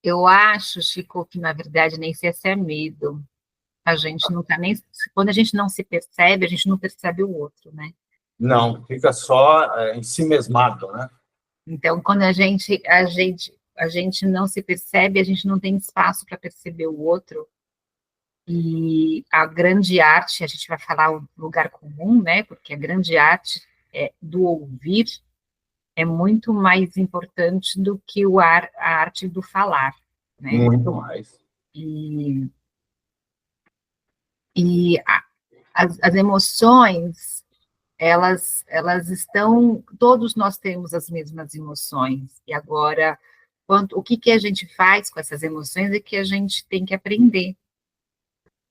Eu acho, Chico, que na verdade nem se é medo. A gente não está nem... Quando a gente não se percebe, a gente não percebe o outro, né? Não, fica só em si mesmado, né? Então, quando a gente a gente não se percebe, a gente não tem espaço para perceber o outro. E a grande arte, a gente vai falar o lugar comum, né? Porque a grande arte do ouvir é muito mais importante do que a arte do falar, né? Muito mais. As emoções, elas estão, todos nós temos as mesmas emoções, e agora, o que a gente faz com essas emoções é que a gente tem que aprender.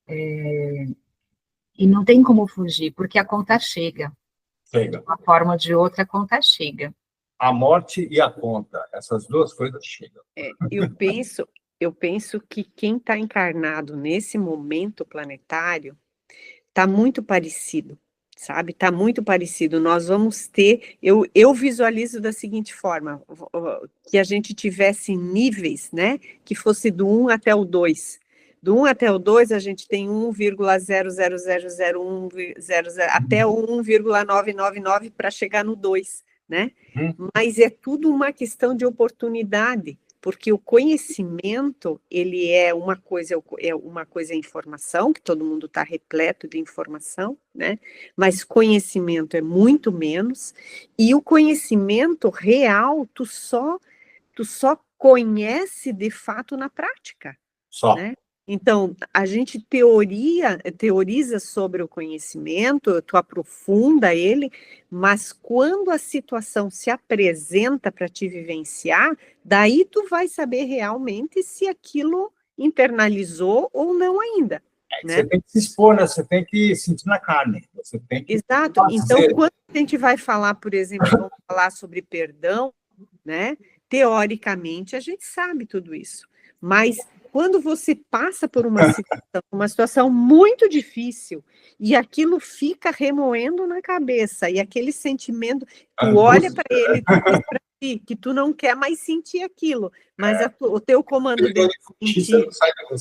E não tem como fugir, porque a conta chega. Chega. De uma forma ou de outra, a conta chega. A morte e a conta, essas duas coisas chegam. Eu penso que quem está encarnado nesse momento planetário está muito parecido, sabe? Está muito parecido. Nós vamos ter, eu visualizo da seguinte forma, que a gente tivesse níveis, né? Que fosse do 1 até o 2. Do 1 até o 2, a gente tem 1,0000100 até o 1,999 para chegar no 2, né? Mas é tudo uma questão de oportunidade, porque o conhecimento, ele é uma coisa é informação, que todo mundo está repleto de informação, né? Mas conhecimento é muito menos, e o conhecimento real, tu só conhece de fato na prática. Só. Né? Então, a gente teoriza sobre o conhecimento, tu aprofunda ele, mas quando a situação se apresenta para te vivenciar, daí tu vai saber realmente se aquilo internalizou ou não ainda. Né? Você tem que se expor, né? Você tem que sentir na carne. Você tem que Exato. Então, quando a gente vai falar, por exemplo, vamos falar sobre perdão, né? Teoricamente, a gente sabe tudo isso, mas quando você passa por uma situação muito difícil, e aquilo fica remoendo na cabeça, e aquele sentimento, tu olha para ele, tu diz para ti que tu não quer mais sentir aquilo, mas o teu comando de sentir,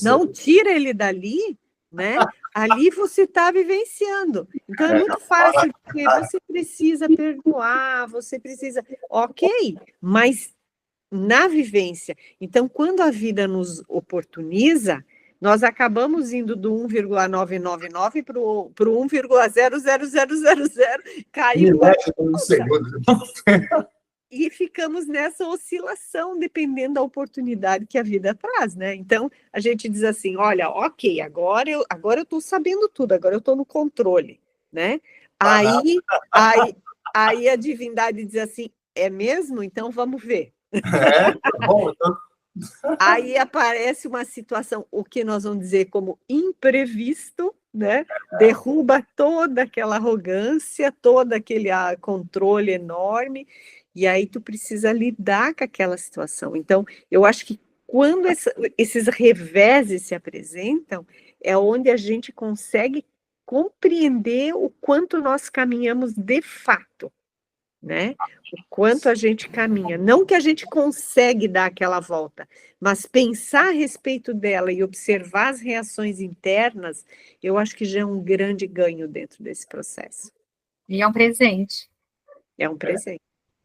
não tira ele dali, né? Ali você está vivenciando. Então é muito fácil, porque você precisa perdoar, você precisa... Ok, mas... na vivência. Então, quando a vida nos oportuniza, nós acabamos indo do 1,999 para o 1,00000, caiu e ficamos nessa oscilação, dependendo da oportunidade que a vida traz, né? Então, a gente diz assim, olha, ok, agora eu estou sabendo tudo, agora eu estou no controle, né? Aí a divindade diz assim, é mesmo? Então, vamos ver. Bom, então... Aí aparece uma situação, o que nós vamos dizer como imprevisto, né? Derruba toda aquela arrogância, todo aquele controle enorme, e aí tu precisa lidar com aquela situação. Então, eu acho que quando esses reveses se apresentam, é onde a gente consegue compreender o quanto nós caminhamos de fato, né? O quanto a gente caminha. Não que a gente consegue dar aquela volta, mas pensar a respeito dela e observar as reações internas, eu acho que já é um grande ganho dentro desse processo. E é um presente. É um presente.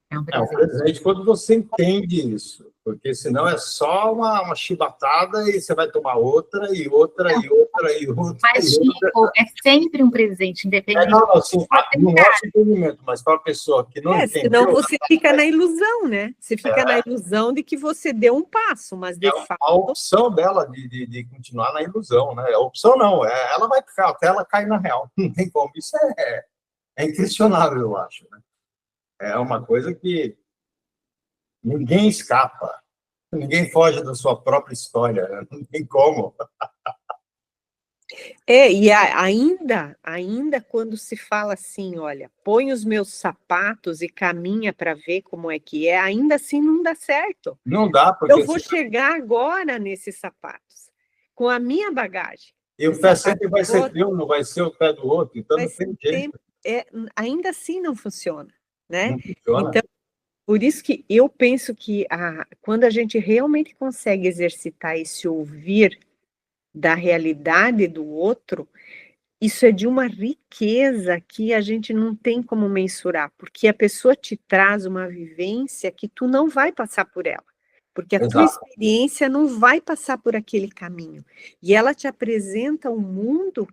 É um presente quando você entende isso, porque senão é só uma chibatada e você vai tomar outra, e outra, e outra, e outra. Mas, Chico, é sempre um presente, independente. Não, assim, no nosso entendimento, mas para a pessoa que não entendeu... Senão você fica na ilusão, né? Você fica na ilusão de que você deu um passo, mas de fato... A opção dela de continuar na ilusão, né? A opção não, ela vai ficar até ela cair na real. Não tem como, isso é inquestionável, eu acho, né? É uma coisa que ninguém escapa, ninguém foge da sua própria história, né? Não tem como. E ainda quando se fala assim, olha, põe os meus sapatos e caminha para ver como é que é, ainda assim não dá certo. Não dá, porque... Eu vou chegar agora nesses sapatos, com a minha bagagem. E o pé sempre vai ser teu, não vai ser o pé do outro, então não tem jeito. Ainda assim não funciona, né? Não funciona. Então, por isso que eu penso que quando a gente realmente consegue exercitar esse ouvir da realidade do outro, isso é de uma riqueza que a gente não tem como mensurar, porque a pessoa te traz uma vivência que tu não vai passar por ela. porque a tua experiência não vai passar por aquele caminho. E ela te apresenta um mundo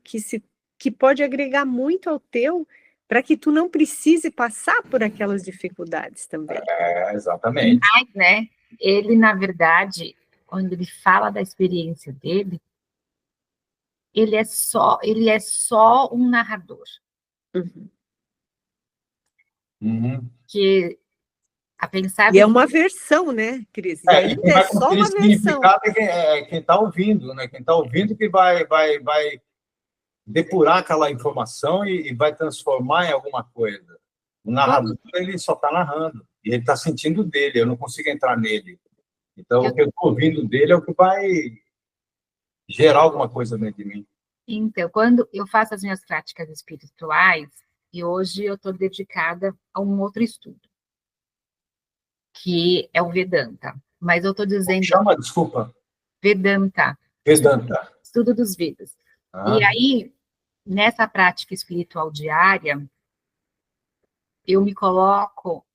que pode agregar muito ao teu, para que tu não precise passar por aquelas dificuldades também. Exatamente. Mas, né, ele, na verdade, quando ele fala da experiência dele, ele é só um narrador. Que a pensar... E é uma versão, né, Cris? E ainda é só uma versão. É quem está ouvindo, né? Quem está ouvindo que vai depurar aquela informação e vai transformar em alguma coisa. O narrador, ele só está narrando. E ele está sentindo dele, eu não consigo entrar nele. Então, o que eu estou ouvindo dele é o que vai gerar alguma coisa dentro de mim. Então, quando eu faço as minhas práticas espirituais, e hoje eu estou dedicada a um outro estudo, que é o Vedanta. Mas eu estou dizendo... Chama, desculpa. Vedanta. Vedanta. Estudo dos Vedas. E aí, nessa prática espiritual diária, eu me coloco,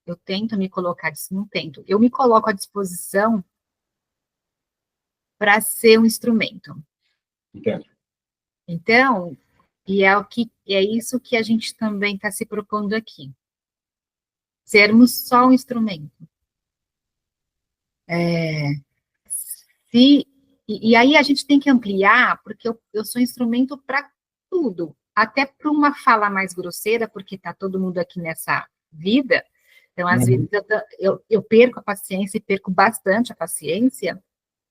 eu tento me colocar, não tento, eu me coloco à disposição para ser um instrumento. Entendo. Então, é isso que a gente também está se propondo aqui. Sermos só um instrumento. E aí a gente tem que ampliar, porque eu sou instrumento para tudo, até para uma fala mais grosseira, porque está todo mundo aqui nessa vida, então às vezes eu perco a paciência e perco bastante a paciência,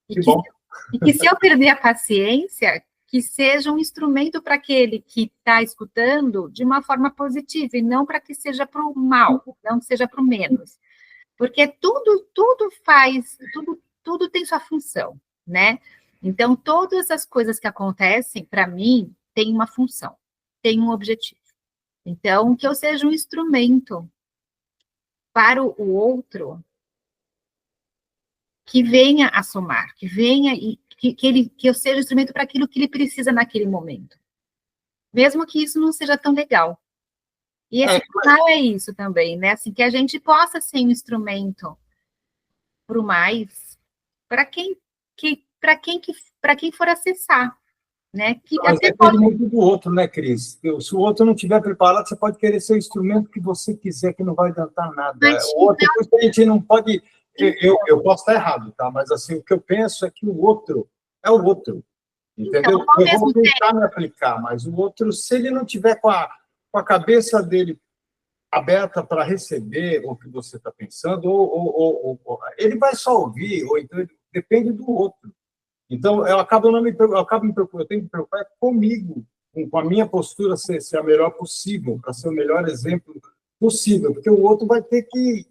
e que se eu perder a paciência, que seja um instrumento para aquele que está escutando de uma forma positiva, e não para que seja para o mal, não que seja para o menos. Porque tudo tem sua função, né? Então, todas as coisas que acontecem, para mim, têm uma função, têm um objetivo. Então, que eu seja um instrumento para o outro que venha a somar, que venha e que eu seja um instrumento para aquilo que ele precisa naquele momento. Mesmo que isso não seja tão legal. E esse canal é isso também, né? Assim, que a gente possa ser um instrumento para o mais, para quem for acessar, né? Que mas até depende muito do outro, né, Cris? Se o outro não estiver preparado, você pode querer ser o instrumento que você quiser, que não vai adiantar nada. O outro, a gente não pode... Eu posso estar errado, tá? Mas assim, o que eu penso é que o outro é o outro. Entendeu? Então, eu vou tentar me aplicar, mas o outro, se ele não tiver com a cabeça dele aberta para receber o que você está pensando, ou ele vai só ouvir, ou então depende do outro. Então, eu me preocupando, eu tenho que me preocupar comigo, com a minha postura ser a melhor possível, para ser o melhor exemplo possível, porque o outro vai ter que...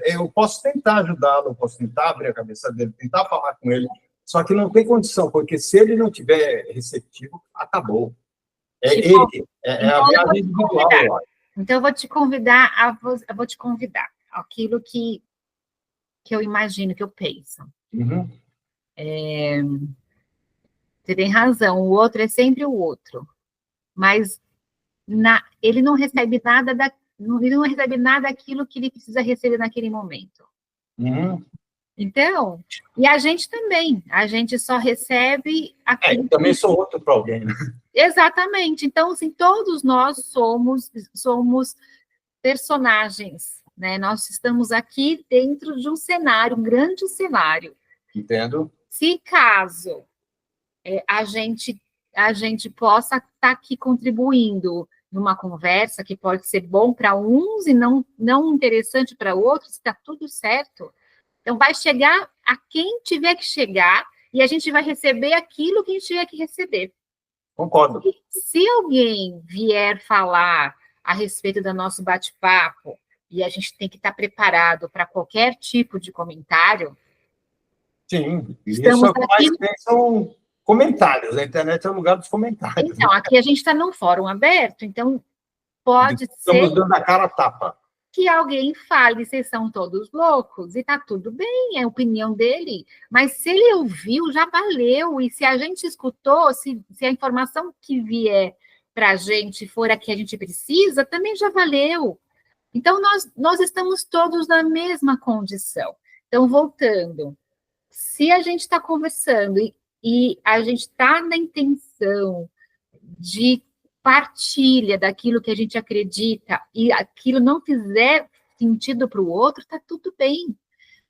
eu posso tentar ajudá-lo, eu posso tentar abrir a cabeça dele, tentar falar com ele, só que não tem condição, porque se ele não tiver receptivo, acabou. É a viagem individual. Então, eu vou te convidar aquilo que eu imagino, que eu penso. Você tem razão, o outro é sempre o outro, mas ele não recebe nada daquilo que ele precisa receber naquele momento. Então, e a gente também, a gente só recebe aquilo. Também sou outro para alguém, né? Exatamente. Então, assim, todos nós somos personagens, né? Nós estamos aqui dentro de um cenário, um grande cenário. Entendo. Se caso a gente possa estar aqui contribuindo numa conversa que pode ser bom para uns e não interessante para outros, está tudo certo. Então, vai chegar a quem tiver que chegar e a gente vai receber aquilo que a gente tiver que receber. Concordo. Se alguém vier falar a respeito do nosso bate-papo e a gente tem que estar preparado para qualquer tipo de comentário... Sim, isso é o que mais tem, são comentários. A internet é o lugar dos comentários. Então, aqui a gente está num fórum aberto, então pode ser... Estamos dando a cara a tapa. Que alguém fale, vocês são todos loucos, e tá tudo bem, é a opinião dele, mas se ele ouviu, já valeu, e se a gente escutou, se a informação que vier para a gente for a que a gente precisa, também já valeu. Então, nós estamos todos na mesma condição. Então, voltando, se a gente está conversando e a gente está na intenção de partilha daquilo que a gente acredita e aquilo não fizer sentido para o outro, está tudo bem.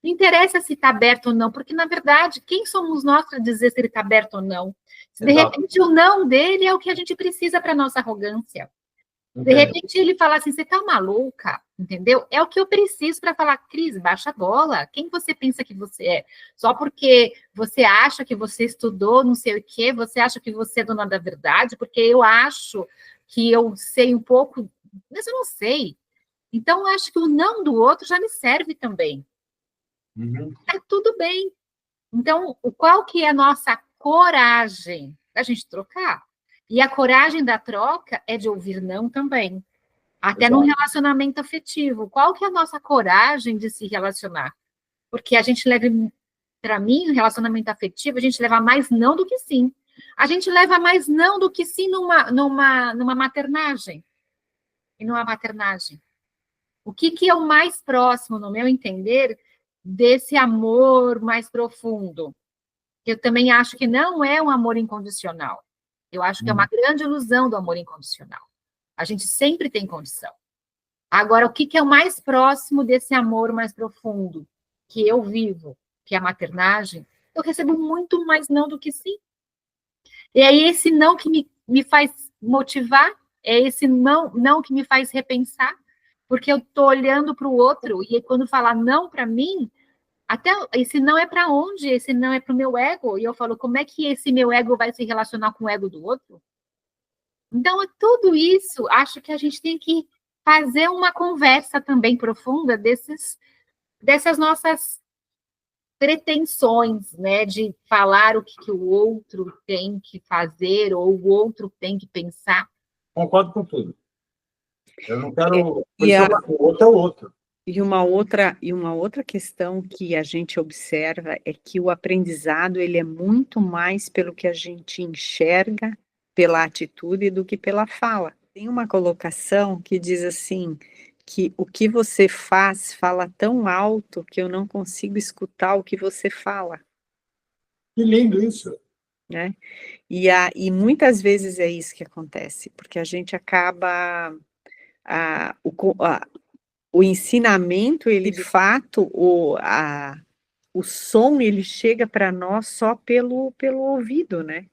Não interessa se está aberto ou não, porque, na verdade, quem somos nós para dizer se ele está aberto ou não? Se, de repente, o não dele é o que a gente precisa para a nossa arrogância. De repente, ele fala assim, você está maluca, entendeu? É o que eu preciso para falar, Cris, baixa a bola. Quem você pensa que você é? Só porque você acha que você estudou não sei o quê, você acha que você é dona da verdade, porque eu acho que eu sei um pouco, mas eu não sei. Então, eu acho que o não do outro já me serve também. Tá tudo bem. Então, qual que é a nossa coragem da gente trocar? E a coragem da troca é de ouvir não também. Até num relacionamento afetivo. Qual que é a nossa coragem de se relacionar? Porque a gente leva, para mim, no relacionamento afetivo, a gente leva mais não do que sim. A gente leva mais não do que sim numa maternagem. E numa maternagem. O que é o mais próximo, no meu entender, desse amor mais profundo? Eu também acho que não é um amor incondicional. Eu acho que é uma grande ilusão do amor incondicional. A gente sempre tem condição. Agora, o que é o mais próximo desse amor mais profundo que eu vivo, que é a maternagem? Eu recebo muito mais não do que sim. E é esse não que me faz motivar, é esse não que me faz repensar, porque eu estou olhando para o outro, e quando falar não para mim, até esse não é para onde? Esse não é para o meu ego. E eu falo, como é que esse meu ego vai se relacionar com o ego do outro? Então, tudo isso, acho que a gente tem que fazer uma conversa também profunda dessas nossas pretensões, né? De falar o que o outro tem que fazer ou o outro tem que pensar. Concordo com tudo. Eu não quero... O outro é o outro. E uma outra questão que a gente observa é que o aprendizado ele é muito mais pelo que a gente enxerga, pela atitude, do que pela fala. Tem uma colocação que diz assim, que o que você fala tão alto que eu não consigo escutar o que você fala. Que lindo isso! Né? E muitas vezes é isso que acontece, porque a gente acaba... O ensinamento, ele de fato, o som, ele chega para nós só pelo ouvido, né?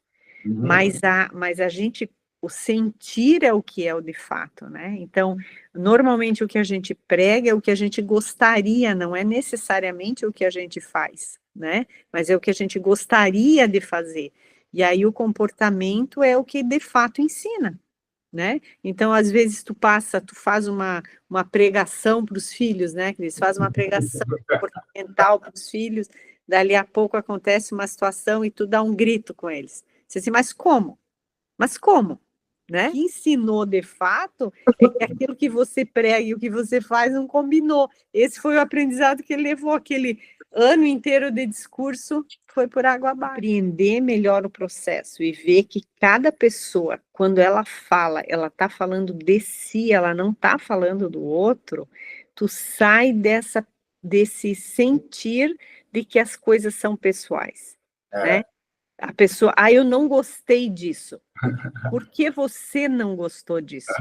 Mas a gente, o sentir é o que é o de fato, né? Então, normalmente o que a gente prega é o que a gente gostaria, não é necessariamente o que a gente faz, né? Mas é o que a gente gostaria de fazer. E aí o comportamento é o que de fato ensina. Né? Então, às vezes, tu faz uma pregação para os filhos, né, Cris? Faz uma pregação comportamental para os filhos, dali a pouco acontece uma situação e tu dá um grito com eles. Você diz assim, mas como? Mas como? Né? O que ensinou de fato é que aquilo que você prega e o que você faz não combinou. Esse foi o aprendizado que ele levou, aquele ano inteiro de discurso foi por água abaixo. Compreender melhor o processo e ver que cada pessoa, quando ela fala, ela está falando de si, ela não está falando do outro, tu sai desse sentir de que as coisas são pessoais, né? A pessoa, eu não gostei disso. Por que você não gostou disso?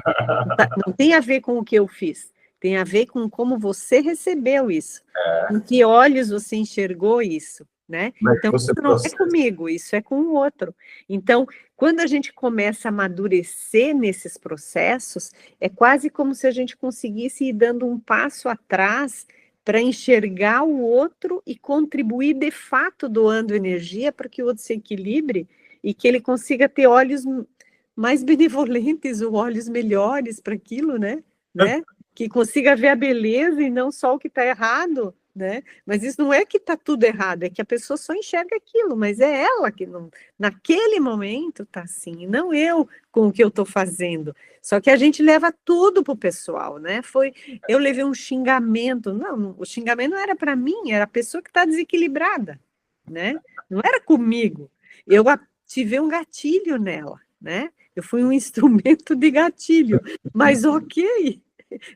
Não tem a ver com o que eu fiz, tem a ver com como você recebeu isso, com que olhos você enxergou isso, né? Então, isso não é comigo, isso é com o outro. Então, quando a gente começa a amadurecer nesses processos, é quase como se a gente conseguisse ir dando um passo atrás para enxergar o outro e contribuir de fato doando energia para que o outro se equilibre e que ele consiga ter olhos mais benevolentes ou olhos melhores para aquilo, né? Que consiga ver a beleza e não só o que está errado, né? Mas isso não é que está tudo errado, é que a pessoa só enxerga aquilo, mas é ela que não, naquele momento está assim, e não eu com o que eu estou fazendo. Só que a gente leva tudo para o pessoal, né? Eu levei um xingamento, não, o xingamento não era para mim, era a pessoa que está desequilibrada, né? Não era comigo. Eu tive um gatilho nela, né? Eu fui um instrumento de gatilho, mas ok,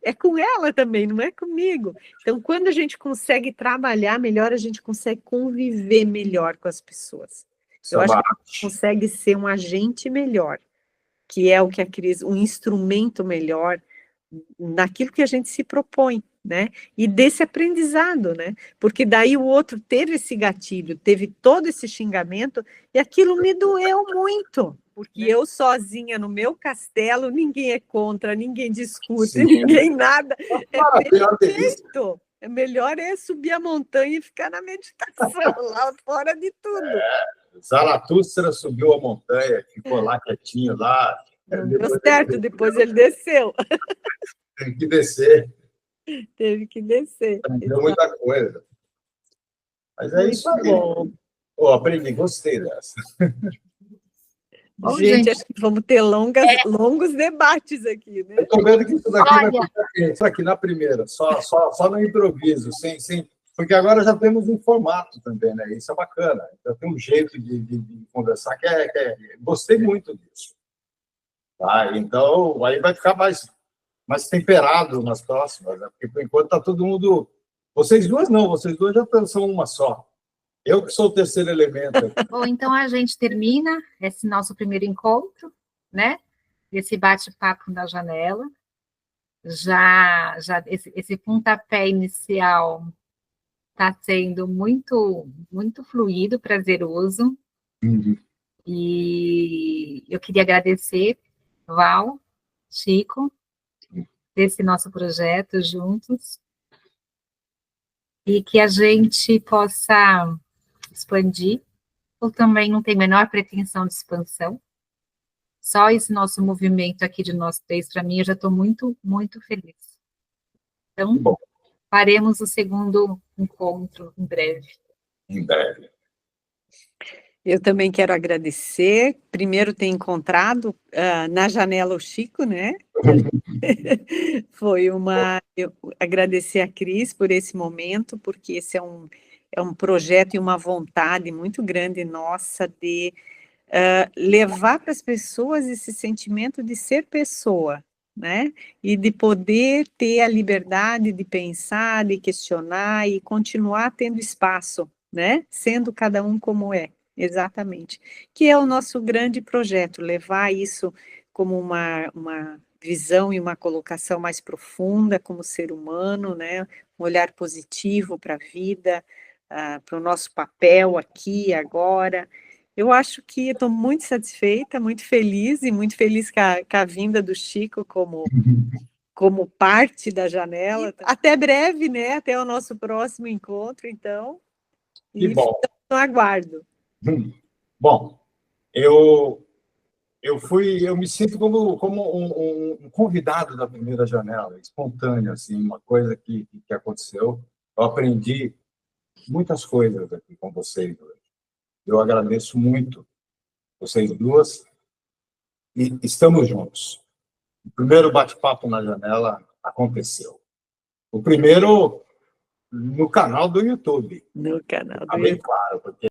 é com ela também, não é comigo. Então, quando a gente consegue trabalhar melhor, a gente consegue conviver melhor com as pessoas. Eu acho que a gente consegue ser um agente melhor, que é o que a Cris, um instrumento melhor naquilo que a gente se propõe, né? E desse aprendizado, né? Porque daí o outro teve esse gatilho, teve todo esse xingamento, e aquilo me doeu muito. Porque eu sozinha no meu castelo, ninguém é contra, ninguém discute, Sim. ninguém nada. Maravilha, Perfeito. É melhor subir a montanha e ficar na meditação, lá fora de tudo. Zaratustra subiu a montanha, ficou lá quietinho, lá. Não deu certo, depois ele desceu. Teve que descer. Teve que descer. Aprendeu muita coisa. Mas é isso aí. Bom. Oh, aprendi, gostei dessa. Bom, Gente, gente, acho que vamos ter longos debates aqui, né? Eu estou vendo que isso daqui Olha. vai ficar isso aqui na primeira, só no improviso, sem, porque agora já temos um formato também, né? Isso é bacana. Então, tem um jeito de conversar gostei muito disso. Tá? Então, aí vai ficar mais temperado nas próximas, né? Porque por enquanto está todo mundo. Vocês duas não, vocês duas já são uma só. Eu que sou o terceiro elemento. Bom, então a gente termina esse nosso primeiro encontro, né? Esse bate-papo na janela. Já esse pontapé inicial está sendo muito, muito fluido, prazeroso. E eu queria agradecer, Val, Chico, desse nosso projeto juntos. E que a gente possa expandir. Eu também não tenho a menor pretensão de expansão. Só esse nosso movimento aqui de nós três, para mim, eu já estou muito, muito feliz. Então, Bom. faremos o segundo encontro em breve. Em breve. Eu também quero agradecer. Primeiro, ter encontrado na janela o Chico, né? Eu agradecer a Cris por esse momento, porque esse é um projeto e uma vontade muito grande nossa de levar para as pessoas esse sentimento de ser pessoa, né? E de poder ter a liberdade de pensar, de questionar e continuar tendo espaço, né? Sendo cada um como é, exatamente. Que é o nosso grande projeto, levar isso como uma visão e uma colocação mais profunda como ser humano, né? Um olhar positivo para a vida, para o nosso papel aqui, agora. Eu acho que estou muito satisfeita, muito feliz, e muito feliz com a vinda do Chico como parte da janela. Até breve, né? Até o nosso próximo encontro, então. Que bom. No aguardo. Bom, eu me sinto como um convidado da primeira janela, espontâneo, assim, uma coisa que aconteceu. Eu aprendi muitas coisas aqui com vocês hoje. Eu agradeço muito vocês duas e estamos juntos. O primeiro bate-papo na janela aconteceu. O primeiro no canal do YouTube. No canal do Tá bem YouTube. claro, porque